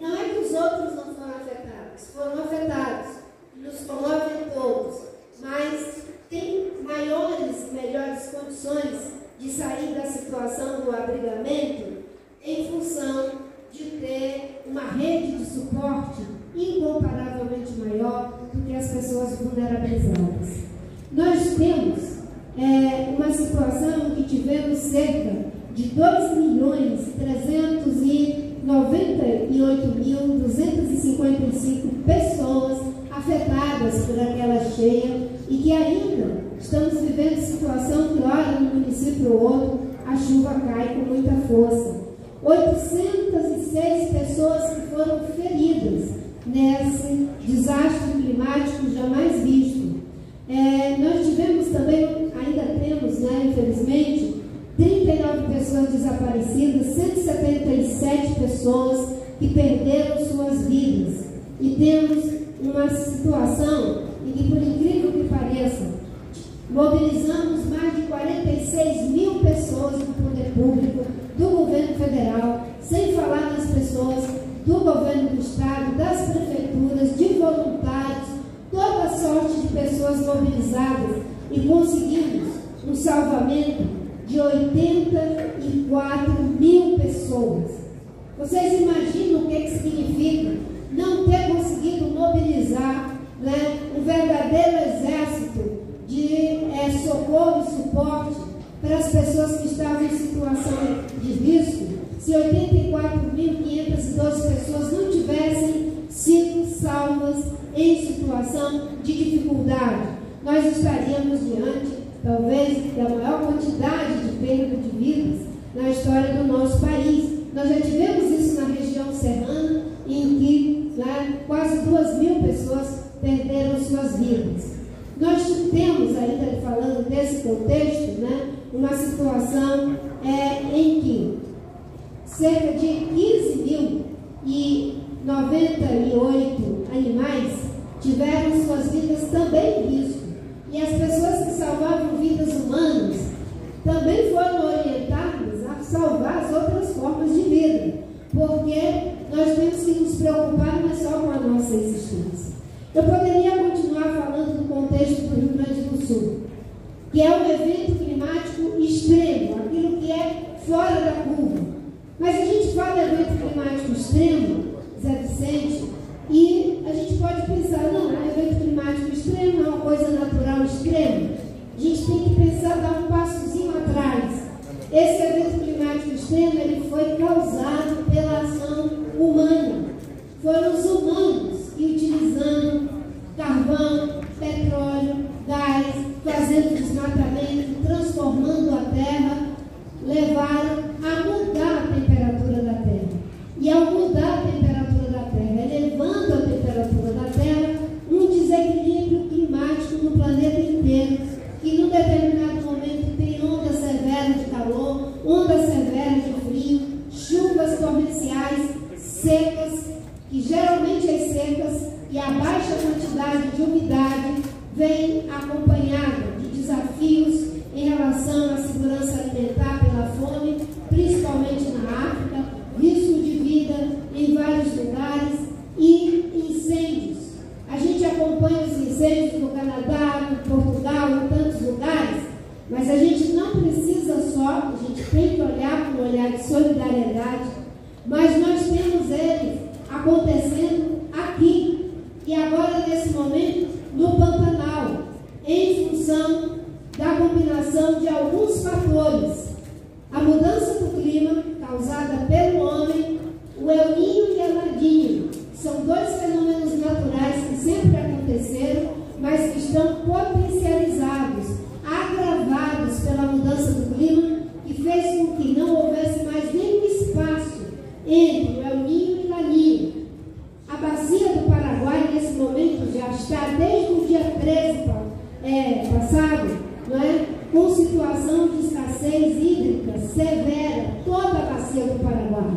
Não é que os outros não foram afetados, nos comovem todos, mas tem maiores e melhores condições de sair da situação do abrigamento em função de ter uma rede de suporte incomparavelmente maior do que as pessoas vulnerabilizadas. Nós temos uma situação em que tivemos cerca de 2.398.255 pessoas afetadas por aquela cheia e que ainda estamos vivendo situação que, olha, no município ou outro, a chuva cai com muita força. 806 pessoas que foram feridas nesse desastre climático jamais visto. Nós tivemos também, ainda temos, infelizmente, 39 pessoas desaparecidas, 177 pessoas que perderam suas vidas. E temos uma situação em que, por incrível que pareça, mobilizamos mais de 46 mil pessoas do poder público, do governo federal, sem falar nas pessoas do governo do estado, das prefeituras, de voluntários, toda sorte de pessoas mobilizadas, e conseguimos um salvamento de 84 mil pessoas. Vocês imaginam o que significa não ter conseguido mobilizar um verdadeiro exército de socorro e suporte para as pessoas que estavam em situação de risco, se 84.512 pessoas não tivessem sido salvas em situação de dificuldade? Nós estaríamos diante, talvez, da maior quantidade de perda de vidas na história do nosso país. Nós já tivemos isso na região serrana, em que quase 2.000 pessoas perderam suas vidas. Nós temos, ainda falando desse contexto, uma situação em que cerca de 15.098 animais tiveram suas vidas também em risco. E as pessoas que salvavam vidas humanas também foram orientadas a salvar as outras formas de vida, porque nós temos que nos preocupar não é só com a nossa existência. Eu poderia continuar falando do contexto do Rio Grande do Sul, que é um evento climático extremo, aquilo que é fora da curva. Mas a gente fala de evento climático extremo, Zé Vicente, e a gente pode pensar, não, é evento climático extremo, é uma coisa natural extrema. A gente tem que pensar, dar um passozinho atrás. Esse evento climático extremo, ele foi causado pela ação humana. Foram os humanos que, utilizando carvão, petróleo, gás, fazendo desmatamento, transformando a terra, levaram a mudar a temperatura da terra. E ao mudar a temperatura da terra, elevando a temperatura da terra, um desequilíbrio climático no planeta inteiro, que num determinado momento tem ondas severas de calor, ondas severas de frio, chuvas torrenciais, secas, que geralmente as secas e a baixa quantidade de umidade vem acompanhada de desafios em relação à segurança alimentar pela fome, principalmente na África, risco de vida em vários lugares e incêndios. A gente acompanha os incêndios no Canadá, no Portugal, em tantos lugares, mas a gente não precisa só, a gente tem que olhar com um olhar de solidariedade, mas nós temos eles acontecendo aqui e agora nesse momento no Pantanal, em função da combinação de alguns fatores. A mudança do clima causada pelo homem, o El Niño e a Laninha, são dois fenômenos naturais que sempre aconteceram, mas que estão potencializados, agravados pela mudança do clima, que fez com que não houvesse mais nenhum espaço entre o El Niño e Laninha. A bacia do Paraguai, nesse momento, já está desde o dia 13 passado, não é? Com situação de escassez hídrica severa, toda a bacia do Paraguai.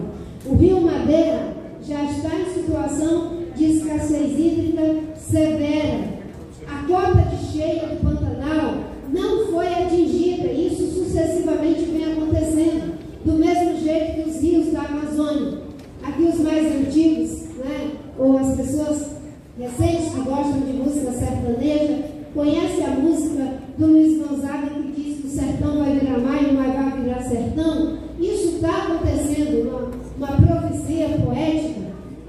O Rio Madeira já está em situação de escassez hídrica severa. A cota de cheia do Pantanal não foi atingida, e isso sucessivamente vem acontecendo, do mesmo jeito que os rios da Amazônia. Aqui os mais antigos, né, ou as pessoas recentes que gostam de música sertaneja, conhecem a música do Luiz Gonzaga que diz que o sertão vai virar mar e o mar vai virar sertão. Isso está acontecendo, uma profecia poética,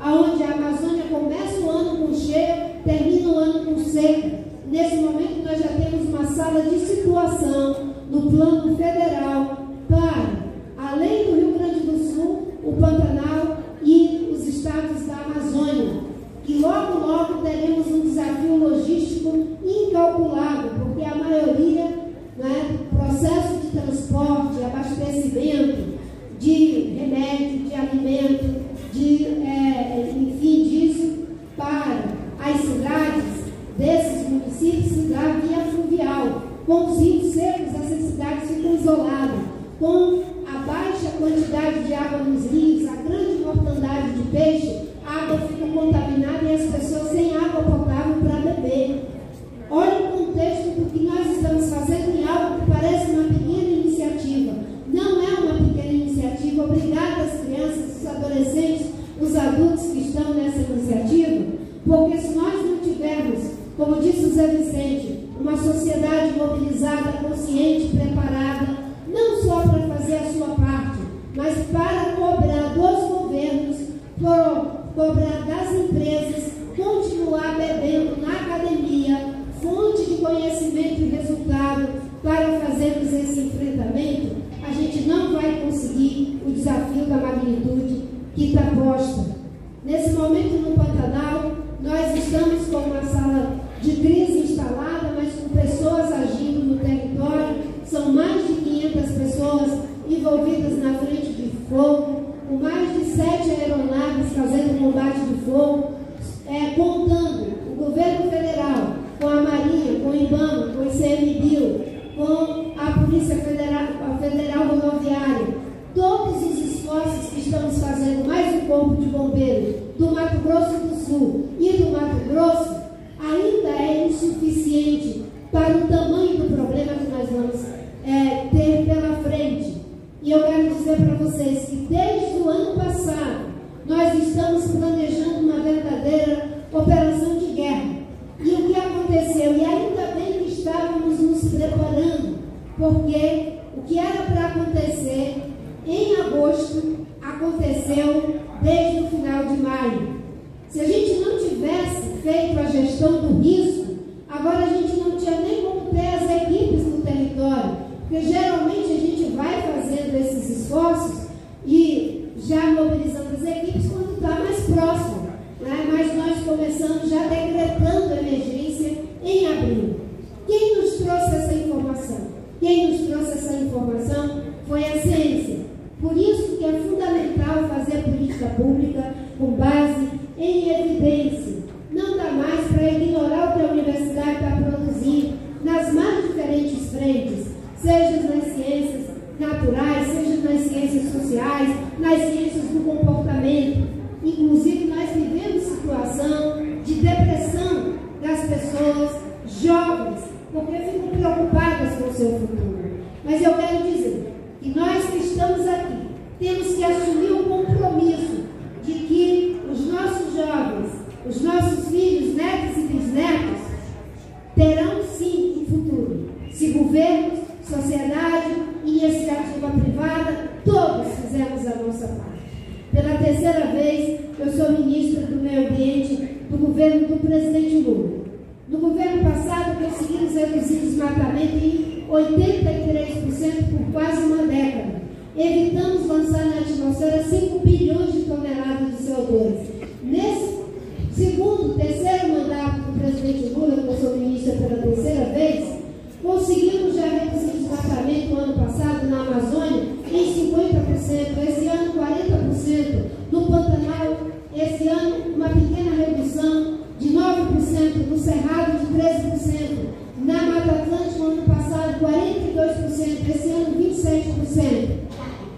onde a Amazônia começa o ano com cheia, termina o ano com seca. Nesse momento nós já temos uma sala de situação no plano federal para, além do Rio Grande do Sul, o Pantanal e os estados da Amazônia. E logo, logo teremos um desafio logístico incalculável, porque a maioria, né, processo de transporte, abastecimento de remédio, de alimento, enfim, disso, para as cidades desses municípios se dá via fluvial. Com os rios secos, essas cidades ficam isoladas. Com a baixa quantidade de água nos rios, a grande mortandade de peixe, a água fica contaminada e as pessoas sem água potável para beber. Olha o contexto do que nós estamos fazendo em algo que parece uma pequena iniciativa. Não é uma pequena iniciativa. Obrigada às crianças, os adolescentes, os adultos que estão nessa iniciativa, porque se nós não tivermos, como disse o Zé Vicente, uma sociedade mobilizada, consciente, preparada, não só para fazer a sua parte, mas para cobrar dos governos, cobrar das empresas, continuar bebendo na academia, fonte de conhecimento e resultado para fazermos esse enfrentamento, a gente não vai conseguir o desafio da magnitude que está posta. Nesse momento no Pantanal, nós estamos com uma sala de crise instalada, mas com pessoas agindo no território. São mais de 500 pessoas envolvidas na frente de fogo, com mais de 7 aeronaves fazendo combate de fogo, contando o governo federal, com a Marinha, com o IBAMA, com o ICMBio, com a Polícia Federal Rodoviária, todos os esforços que estamos fazendo, mais o Corpo de Bombeiros do Mato Grosso do Sul e do Mato Grosso, para o tamanho do problema que nós vamos ter pela frente. E eu quero dizer para vocês que desde o ano passado nós estamos planejando uma verdadeira operação de guerra. E o que aconteceu? E ainda bem que estávamos nos preparando, porque o que era para acontecer em agosto aconteceu desde o final de maio. Se a gente não tivesse feito a gestão do risco, agora a gente não tinha nem como ter as equipes no território, porque geralmente a gente vai fazendo esses esforços e já mobilizando as equipes quando está mais próximo, né? Mas nós começamos já decretando emergência em abril. Quem nos trouxe essa informação? Quem nos trouxe essa informação foi a ciência. Por isso que é fundamental fazer política pública com base em evidência. Não dá mais para ignorar o que a universidade está produzindo nas mais diferentes frentes, seja nas ciências naturais, seja nas ciências sociais, nas ciências do comportamento. Inclusive, nós vivemos situação de depressão das pessoas jovens, porque ficam preocupadas com o seu futuro. Mas eu quero dizer que nós que estamos aqui temos que assumir o compromisso de que os nossos jovens, os nossos filhos, netos e bisnetos terão sim um futuro. Se governos, sociedade, iniciativa privada, todos fizemos a nossa parte. Pela terceira vez, eu sou ministra do Meio Ambiente do governo do presidente Lula. No governo passado, conseguimos reduzir o desmatamento em 83% por quase uma década. Evitamos lançar na atmosfera 5 bilhões de toneladas de CO2. Nesse terceiro mandato do presidente Lula, que eu sou ministra pela terceira vez, conseguimos já reduzir o desmatamento no ano passado na Amazônia em 50%, esse ano 40%, no Pantanal, esse ano uma pequena redução de 9%, no Cerrado de 13%, na Mata Atlântica no ano passado 42%, esse ano 27%.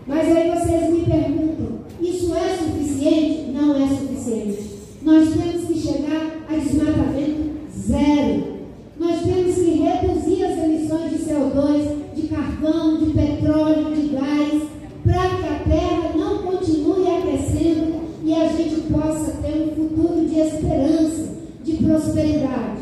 Mas aí vocês me perguntam, isso é suficiente? Não é suficiente. Nós temos que chegar a desmatamento zero. Nós temos que reduzir as emissões de CO2, de carvão, de petróleo, de gás, para que a Terra não continue aquecendo e a gente possa ter um futuro de esperança, de prosperidade.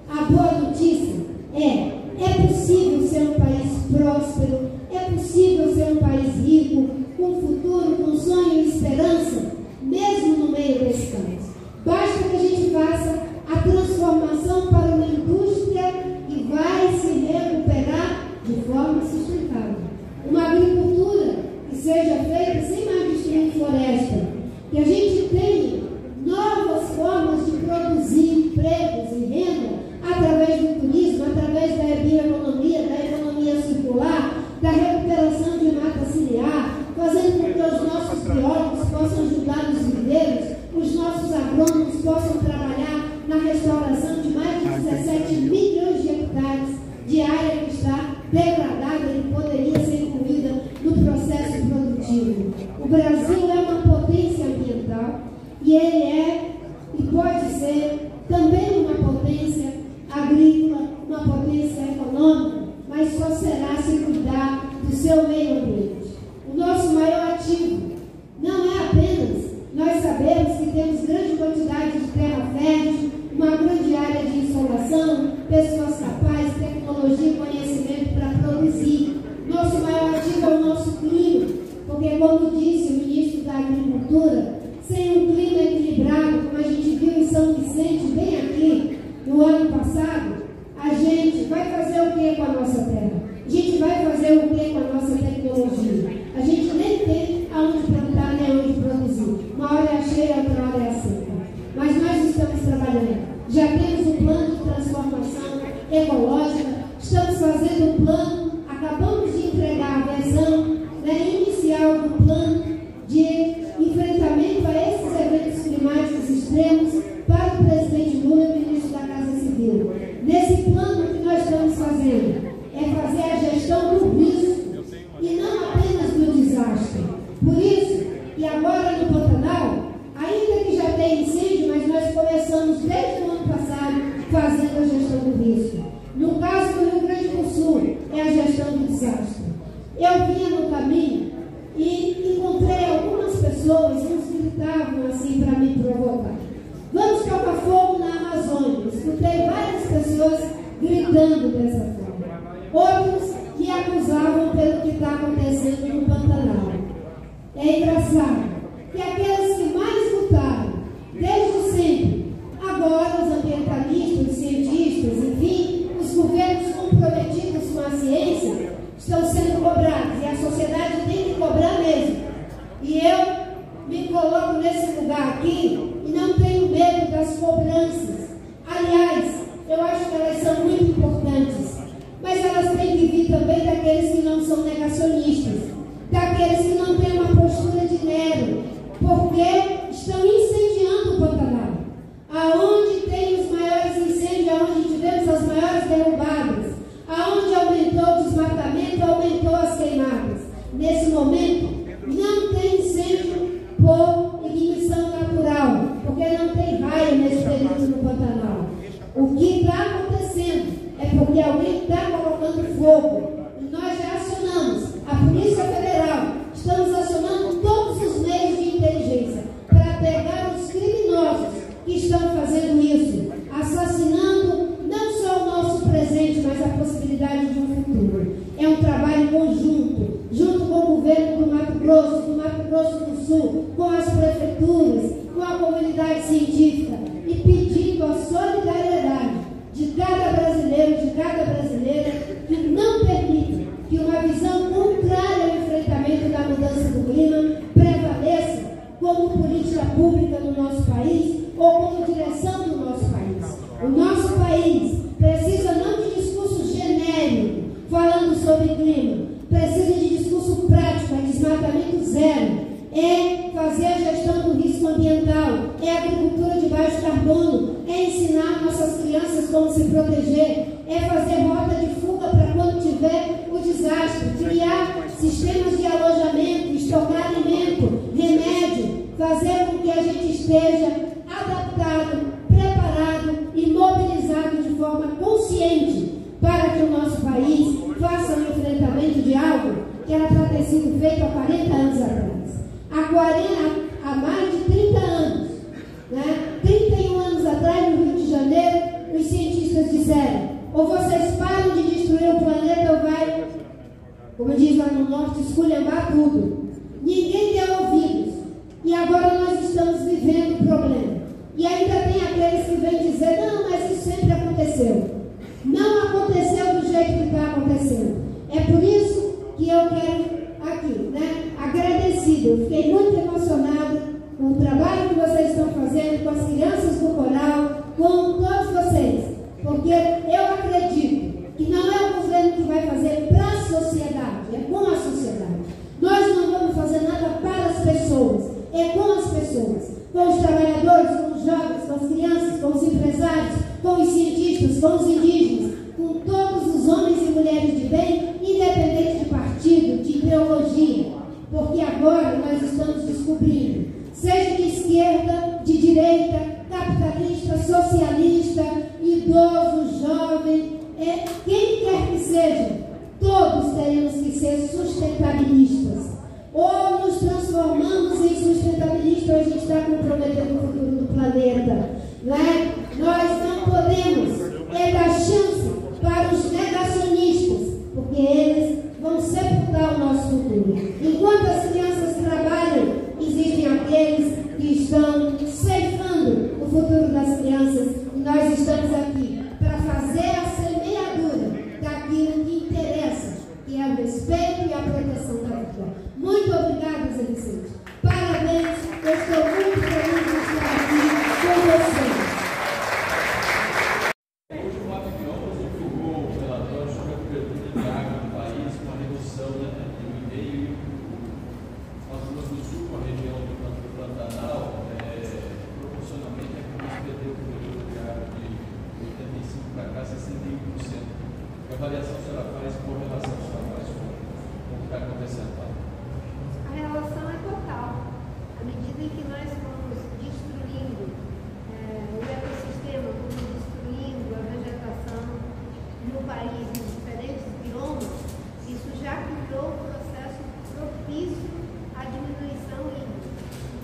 A boa notícia é possível ser um país próspero, é possível ser um país rico, com futuro, com sonho e esperança, mesmo no meio desse caos. Basta que a gente faça a transformação para uma indústria que vai se recuperar de forma sustentável. Uma agricultura que seja feita sem mais destruir floresta. Que a gente tenha novas formas de produzir empregos e renda através do turismo, através da bioeconomia, da economia circular, da recuperação de mata ciliar, fazendo com que os nossos biólogos possam ajudar nos viveiros, os nossos agrônomos possam trabalhar na restauração de mais de 17 milhões de hectares de área que está degradada e poderia ser incluída no processo produtivo. O Brasil é uma potência ambiental e ele é e pode ser também uma potência agrícola, uma potência econômica, mas só será se cuidar do seu meio ambiente. O nosso maior ativo não é apenas nós sabemos que temos grande quantidade de terra fértil, uma grande área de insolação, pessoas capazes, tecnologia e conhecimento para produzir. Nosso maior ativo é o nosso clima, porque, como disse o ministro da Agricultura, sem um clima equilibrado, como a gente viu em São Vicente, bem aqui, no ano passado, a gente vai fazer o que com a nossa terra? A gente vai fazer o que com a nossa tecnologia? A gente nem tem aonde plantar, nem aonde produzir. Uma hora é a cheia, outra hora é a seca. Mas nós estamos trabalhando. Já temos um plano de transformação ecológica, estamos fazendo um plano, acabamos de entregar a versão inicial do plano de enfrentamento a esses eventos climáticos extremos para o presidente Lula e o ministro da Casa Civil. Nesse plano, o que nós estamos fazendo é fazer a gestão do risco, e não apenas desastre. Eu vinha no caminho e encontrei algumas pessoas, uns gritavam assim para me provocar. Vamos tocar fogo na Amazônia. Escutei várias pessoas gritando dessa forma. Outros que acusavam pelo que está acontecendo no Pantanal. É engraçado que aqueles que mais lutaram, desde sempre, agora os ambientalistas, os cientistas, enfim, os governos comprometidos com a ciência, estão sendo cobrados. E a sociedade tem que cobrar mesmo. E eu me coloco nesse lugar aqui e não tenho medo das cobranças. Aliás, eu acho que elas são muito importantes. Mas elas têm que vir também daqueles que não são negacionistas, daqueles que não têm uma postura de Nero, porque estão incendiando o Pantanal. Aonde tem os maiores incêndios, aonde tivemos as maiores derrubadas, aonde aumentou o desmatamento, aumentou as queimadas. Nesse momento, não tem incêndio por ignição natural, porque não tem raio nesse período no Pantanal. O que está acontecendo é porque alguém está colocando fogo. E nós já acionamos a Polícia Federal, estamos acionando todos os meios de inteligência para pegar os criminosos que estão fazendo isso, assassinando não só o nosso presente, mas a possibilidade de um futuro. É um trabalho conjunto, junto com o governo do Mato Grosso do Sul, com as prefeituras, com a comunidade científica, e pedindo a solidariedade de cada brasileiro, de cada brasileira, que não permita que uma visão contrária ao enfrentamento da mudança do clima prevaleça como política pública no nosso país ou como direção do nosso país. O nosso país precisa não de discurso genérico falando sobre clima, precisa de discurso prático, é desmatamento zero, é fazer a gestão do risco ambiental, é agricultura de baixo carbono, é ensinar nossas crianças como se proteger, é fazer rota de fuga para quando tiver o desastre, criar sistemas de alojamento, estocar alimento, remédio, fazer com que a gente esteja adaptado, preparado e mobilizado de forma consciente para que o nosso país faça o enfrentamento de algo que era para ter sido feito há 40 anos atrás. Há mais de 30 anos, né? 31 anos atrás, no Rio de Janeiro, os cientistas disseram: ou vocês param de destruir o planeta ou vai, como diz lá no norte, esculhambar tudo. Ninguém deu ouvidos. E agora nós estamos vivendo o problema. E ainda tem aqueles que vêm dizer: não, mas isso sempre aconteceu. Não aconteceu do jeito que está acontecendo. É por isso que eu quero aqui, né, agradecida. Eu fiquei muito emocionada com o trabalho que vocês estão fazendo, com as crianças do coral, com todos vocês, porque eu acredito que não é o governo que vai fazer para a sociedade, é com a sociedade. Nós não vamos fazer nada para as pessoas, é com as pessoas, com os trabalhadores, com os jovens, com as crianças, com os empresários, com os cientistas, com os indígenas, com todos os homens e mulheres de bem, independente de partido, de ideologia, porque agora nós estamos descobrindo, seja de esquerda, de direita, capitalista, socialista, idoso, jovem, quem quer que seja, todos teremos que ser sustentabilistas. Ou nos transformamos em sustentabilistas, ou a gente está comprometendo o futuro do planeta. Né? Nós não podemos dar chance para os negacionistas, porque eles vão sepultar o nosso futuro. Enquanto as crianças trabalham, existem aqueles que estão ceifando o futuro das crianças, e nós estamos aqui para fazer a semeadura daquilo que interessa, que é o respeito e a proteção da vida. Muito obrigada, Zé Vicente. Parabéns, eu estou muito feliz de estar aqui com vocês. A avaliação que a senhora faz com relação à senhora faz com o que está acontecendo lá? A relação é total. À medida em que nós vamos destruindo o ecossistema, vamos destruindo a vegetação no país, em diferentes biomas, Isso já criou um processo propício à diminuição hídrica.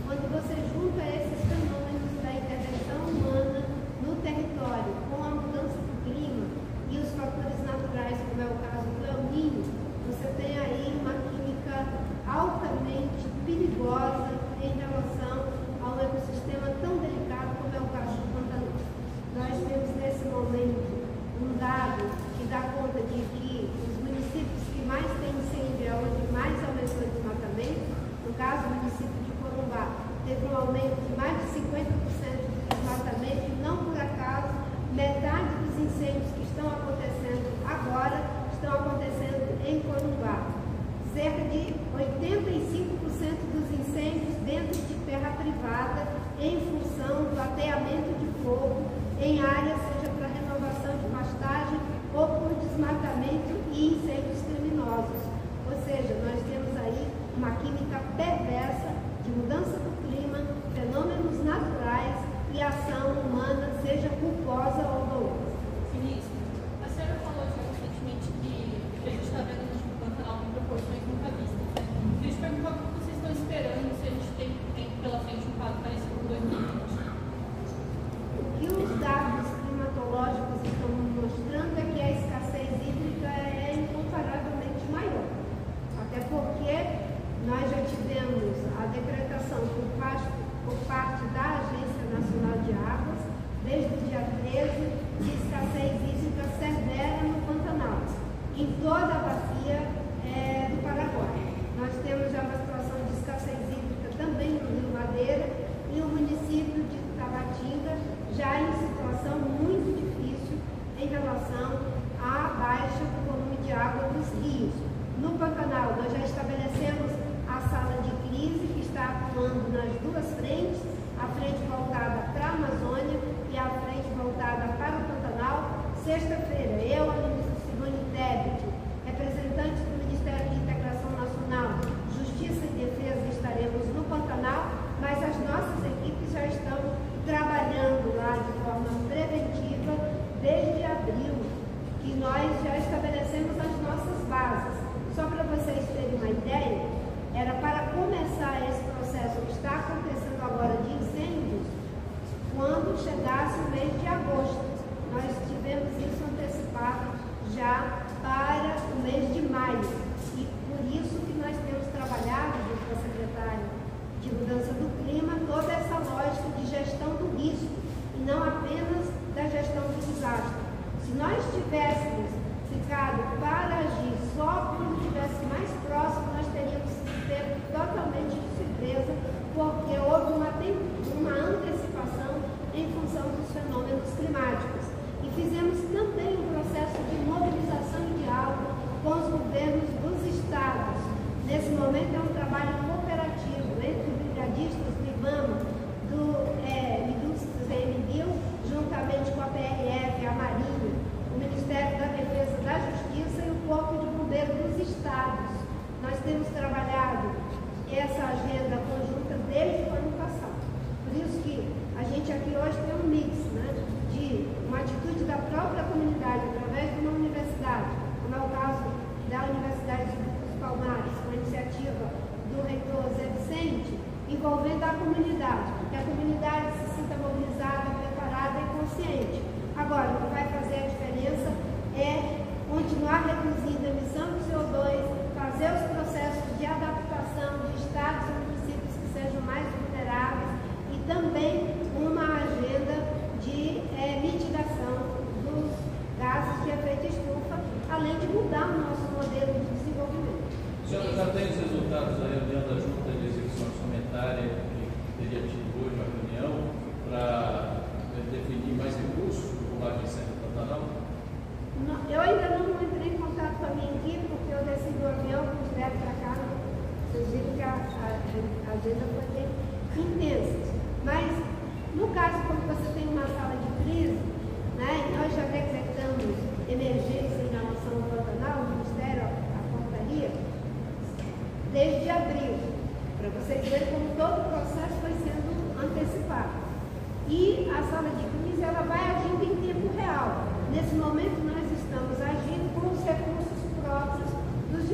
Quando você junta esses fenômenos da intervenção humana no território com a mudança do clima e os fatores naturais, como é o caso do El Niño, você tem aí uma química altamente perigosa em relação a um ecossistema tão delicado como é o caso do Pantanal. Nós temos nesse momento um dado que dá conta de que os municípios que mais têm incêndio é onde mais aumentou o desmatamento. No caso, o município de Corumbá teve um aumento de mais de 50% do desmatamento e não por acaso metade dos incêndios que estão acontecendo agora estão acontecendo em Corumbá. Cerca de 85% dos incêndios dentro de terra privada em função do ateamento de fogo em áreas, seja para renovação de pastagem ou por desmatamento e incêndios criminosos. Ou seja, nós temos aí uma química perversa de mudança do clima, fenômenos naturais e ação humana, seja culposa ou dolosa. Ministro, a senhora falou recentemente que a gente está vendo no Pantanal com proporções nunca vistas, né? Queria te perguntar o que vocês estão esperando, se a gente tem pela frente um quadro parecido com 2020. O que os dados climatológicos estão mostrando é que a escassez hídrica é incomparavelmente maior. Até porque nós já tivemos a decretação por parte da Agência Nacional de Águas, desde o dia 13, de escassez hídrica severa no Pantanal, em toda a bacia do Paraguai. Nós temos já uma situação de escassez hídrica também no Rio Madeira e o município de Tabatinga já em situação muito difícil em relação à baixa do volume de água dos rios. No Pantanal, nós já estabelecemos a sala de crise que está atuando nas duas frentes, a frente voltada para a Amazônia e a frente voltada para o Pantanal. Sexta-feira, eu, a ministra Simone Tebet, representantes do Ministério de Integração Nacional, Justiça e Defesa, estaremos no Pantanal, mas as nossas equipes já estão trabalhando lá de forma preventiva desde abril, que nós já estabelecemos as nossas bases. Só para vocês terem uma ideia, era para começar esse processo que está acontecendo agora de incêndios, quando chegasse o mês de agosto. Nós tivemos isso antecipado já para o mês de maio. E por isso que nós temos trabalhado, junto com a secretária de Mudança do Clima, toda essa lógica de gestão do risco, e não apenas da gestão do desastre. Se nós tivéssemos ficado para agir só quando estivesse mais próximo, nós teríamos sido pegos totalmente de surpresa, porque houve uma antecipação em função dos fenômenos climáticos. E fizemos também um processo de mobilização e diálogo com os governos dos estados. Nesse momento é um trabalho cooperativo entre brigadistas do IBAMA, e do CMBio, juntamente com a PRF, a Marinha, o Ministério da Defesa, da Justiça e o Corpo de Bombeiros dos estados. Nós temos trabalhado essa agenda conjunta desde o ano passado. Por isso que a gente aqui hoje tem um mix, né, de uma atitude da própria comunidade através de uma universidade, como é o caso da Universidade dos Palmares, com a iniciativa do reitor Zé Vicente, envolvendo a comunidade, porque a comunidade se sinta mobilizada, preparada e consciente. Agora, o que vai fazer a diferença é continuar reduzindo a emissão de CO2, fazer os processos de adaptação de estados e municípios que sejam mais vulneráveis e também uma agenda de mitigação dos gases de efeito estufa, além de mudar o nosso modelo de desenvolvimento. A senhora já tem os resultados da reunião da Junta de Execução Orçamentária que teria tido hoje uma reunião para definir mais recursos para o incêndio do Pantanal? Eu ainda não entrei em contato com a minha equipe, porque eu desci do avião direto para cá. Vocês viram que a agenda foi bem intensa. Mas, no caso, quando você tem uma sala de crise, né, nós já decretamos emergência em relação ao Pantanal, o Ministério, a portaria, desde abril, para vocês verem como todo o processo foi sendo antecipado. E a sala de crise ela vai agindo em tempo real. Nesse momento nós estamos agindo com os recursos próprios dos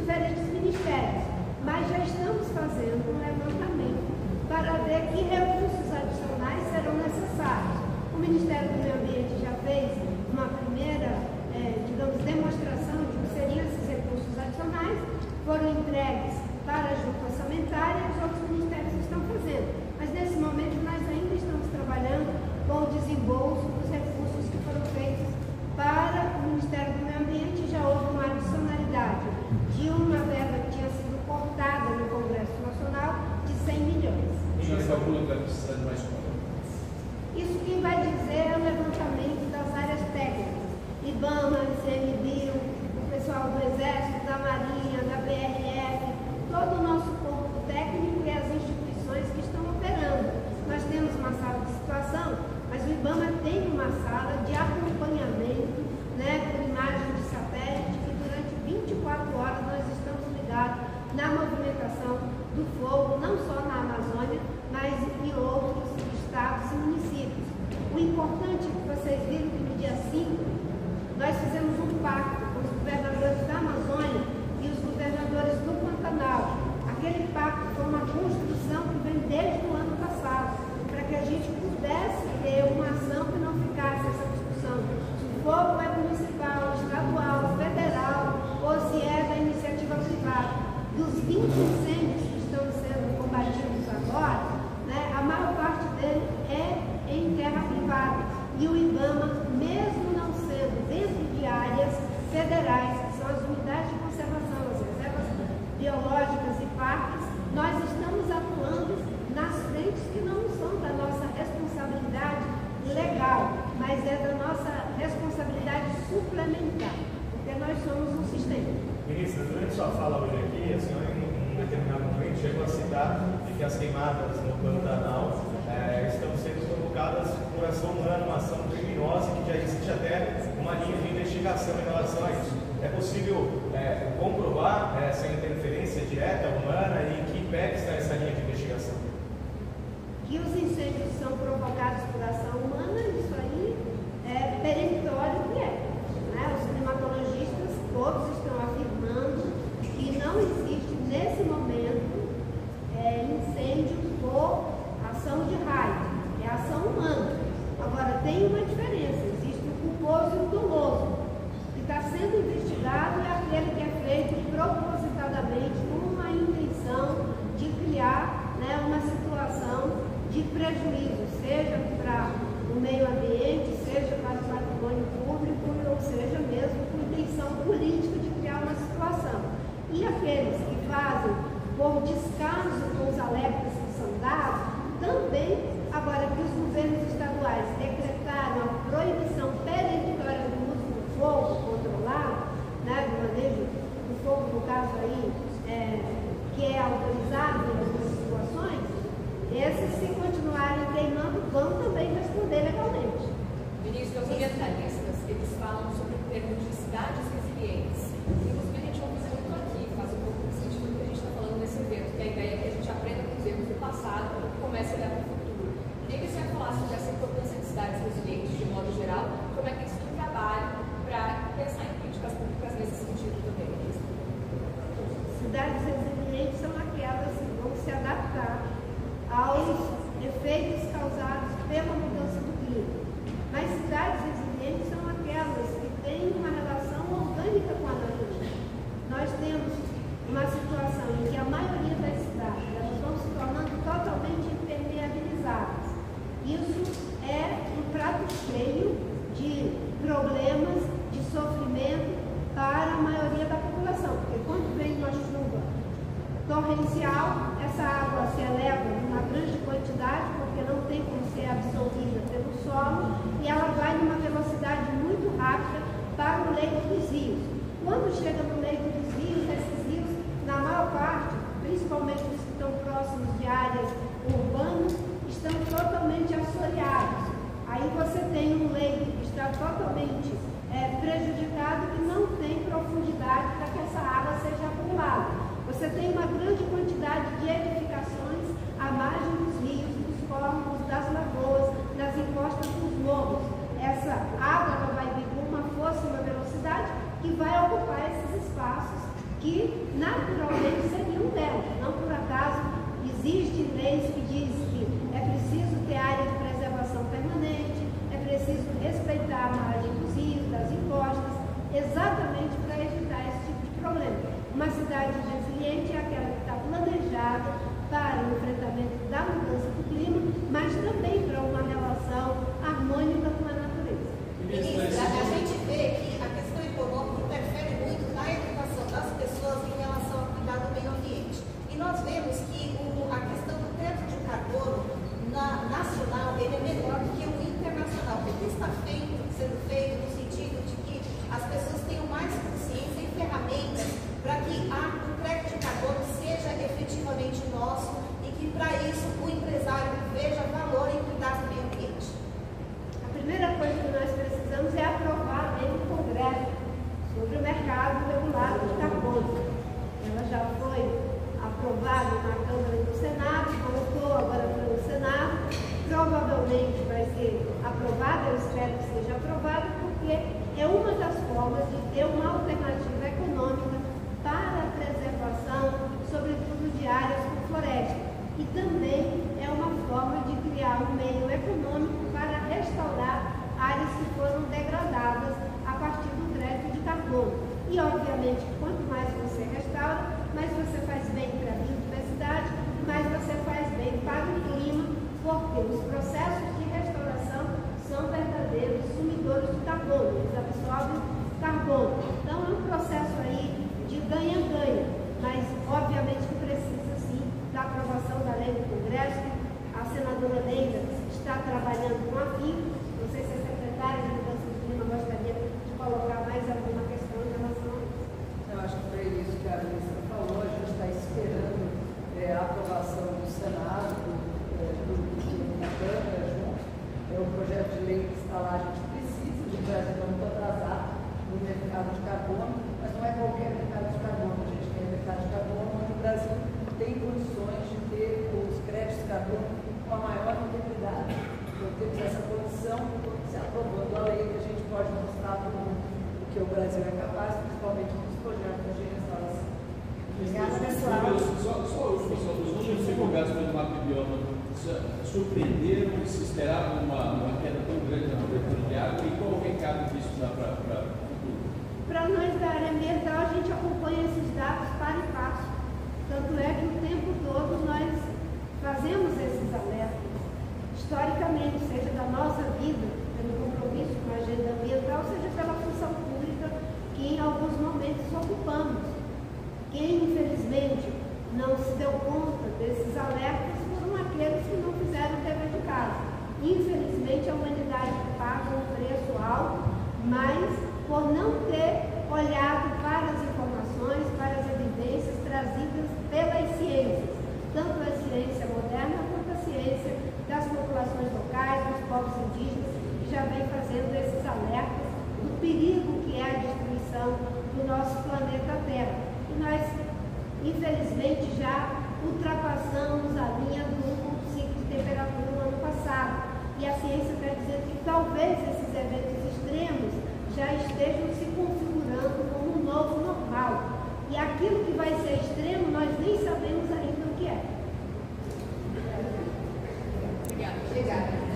precisando de mais conta? Isso quem vai dizer é o levantamento das áreas técnicas. IBAMA, ICMBio, o pessoal do Exército, da Marinha, da BRF, todo o nosso corpo técnico e as instituições que estão operando. Nós temos uma sala de situação, mas o IBAMA tem uma sala de acompanhamento, né, por imagem de satélite, que durante 24 horas nós estamos ligados na movimentação do fogo, não só na Amazônia, mas em outros estados e municípios. O importante é que vocês viram que no dia 5, nós fizemos um pacto com os governadores da Amazônia e os governadores do Pantanal. Aquele pacto foi uma construção que vem desde o ano passado, para que a gente pudesse ter uma ação que não ficasse essa discussão se o fogo é municipal, estadual, federal, ou se é da iniciativa privada. Dos 20 incêndios que estão sendo combatidos agora, né, a maior parte dele é em terra privada. E o IBAMA, mesmo não sendo dentro de áreas federais, que são as unidades de conservação, as reservas biológicas e parques, nós estamos atuando nas frentes que não são da nossa responsabilidade legal, mas é da nossa responsabilidade suplementar, porque nós somos um sistema. Ministra, durante sua fala hoje aqui, a senhora em um determinado momento chegou a citar de que as queimadas no Pantanal estão sendo provocadas por ação humana, uma ação criminosa, que já existe até uma linha de investigação em relação a isso. É possível comprovar essa interferência direta humana e em que pé está essa linha de investigação? Que os incêndios são provocados por ação humana, isso aí é peremptório que é. Né? Os climatologistas todos estão afirmando que não existe nesse momento incêndio por ação de raio, é ação humana. Agora tem uma diferença, existe o culposo e o doloso. O que está sendo investigado é aquele que é feito propositadamente com uma intenção de criar, né, uma situação de prejuízo, seja para o meio ambiente, seja para o patrimônio público, ou seja mesmo com intenção política de criar uma situação. E aqueles que fazem por descaso com os alertas que são dados, também, agora que os governos estaduais decretaram a proibição peremptória do uso do fogo controlado, né, do manejo do fogo, no caso aí, que é autorizado em algumas situações, esses, se continuarem queimando, vão também responder legalmente. Ministro, os ambientalistas, eles falam sobre o termo de cidades resilientes. Inclusive, a gente ouve muito aqui, faz um pouco de sentido do que a gente está falando nesse evento, que a ideia é que a gente aprenda com os erros do passado e comece a olhar para o futuro. Queria que você falar sobre essa importância de cidades resilientes, de modo geral, como é que isso trabalha para pensar em políticas públicas nesse sentido também, ministro. Cidades resilientes são aquelas que vão se adaptar aos efeitos causados pela mudança do clima. Mas cidades resilientes são aquelas que têm uma relação orgânica com a natureza. Nós temos uma situação em que a maioria das cidades elas vão se tornando totalmente impermeabilizadas. Isso é um prato cheio de problemas, de sofrimento para a maioria da população, porque quando vem uma chuva torrencial, essa água se eleva em uma grande quantidade, porque não tem como ser absorvida pelo solo, e ela vai numa velocidade muito rápida para o leito dos rios. Quando chega no leito dos rios, esses rios, na maior parte, principalmente os que estão próximos de áreas urbanas, estão totalmente assoreados. Aí você tem um leito que está totalmente prejudicado, que não tem profundidade para que essa água seja acumulada. Você tem uma grande quantidade de edificações à margem dos rios, dos córregos, das lagoas, das encostas dos morros. Essa água ela vai vir com uma força e uma velocidade que vai ocupar esses espaços que naturalmente seriam delas. Não por acaso existem leis que dizem que é preciso ter área de preservação permanente, é preciso respeitar a margem dos rios, das encostas, exatamente para evitar esse tipo de problema. Uma cidade resiliente é aquela que está planejada para o enfrentamento da mudança do clima, mas também para uma relação harmônica com a natureza. Ministra, a gente vê que a questão econômica interfere muito na educação das pessoas em relação ao cuidado do meio ambiente. E nós vemos que a questão do teto de carbono mercado regulado de carbono. Ela já foi aprovada na Câmara e no Senado, voltou agora para o Senado, provavelmente vai ser aprovada, eu espero que seja aprovada, porque é uma das formas de ter uma alternativa econômica para a preservação, sobretudo de áreas com floresta. E também é uma forma de criar um meio econômico para restaurar áreas que foram degradadas a partir do crédito de carbono. E, obviamente, quanto mais você restaura, mais você faz bem para a biodiversidade, mais você faz bem para o clima, porque os processos de restauração são verdadeiros sumidores de carbono, eles absorvem carbono. Então, é um processo aí de ganha-ganha, mas, obviamente, que precisa, sim, da aprovação da lei do Congresso. A senadora Leila está trabalhando com afinco. Não sei se a secretária de Mudança do Clima gostaria de colocar mais alguma questão em relação a isso. Eu acho que foi isso que a ministra falou. A gente está esperando a aprovação do Senado, da Câmara, junto. O projeto de lei que está lá, a gente precisa, o Brasil está muito atrasado no mercado de carbono, mas não é qualquer mercado de carbono. A gente tem mercado de carbono onde o Brasil tem condições de ter os créditos de carbono com a maior integridade. Então, temos essa condição, se aprovando a lei, que a gente pode mostrar para o mundo o que o Brasil é capaz, principalmente nos projetos de restauração. Obrigada, pessoal. Os números divulgados pelo MapBioma surpreenderam, se esperava uma queda tão grande na cobertura de água, e qual o recado que isso dá para o futuro? Para nós da área ambiental, a gente acompanha esses dados para e passo. Tanto é que o tempo todo nós fazemos esses alertas. Historicamente, seja da nossa vida, pelo compromisso com a agenda ambiental, seja pela função pública que em alguns momentos ocupamos. Quem, infelizmente, não se deu conta desses alertas foram aqueles que não fizeram o dever de casa. Infelizmente, a humanidade paga um preço alto, mas por não ter olhado para as informações, para as evidências trazidas pelas ciências, tanto a ciência moderna quanto a ciência das populações locais, dos povos indígenas, que já vem fazendo esses alertas do perigo que é a destruição do nosso planeta Terra. E nós, infelizmente, já ultrapassamos a linha do 1,5 de temperatura no ano passado. E a ciência está dizendo que talvez esses eventos extremos já estejam se configurando como um novo normal. E aquilo que vai ser extremo, nós nem sabemos ainda o que é. Obrigada.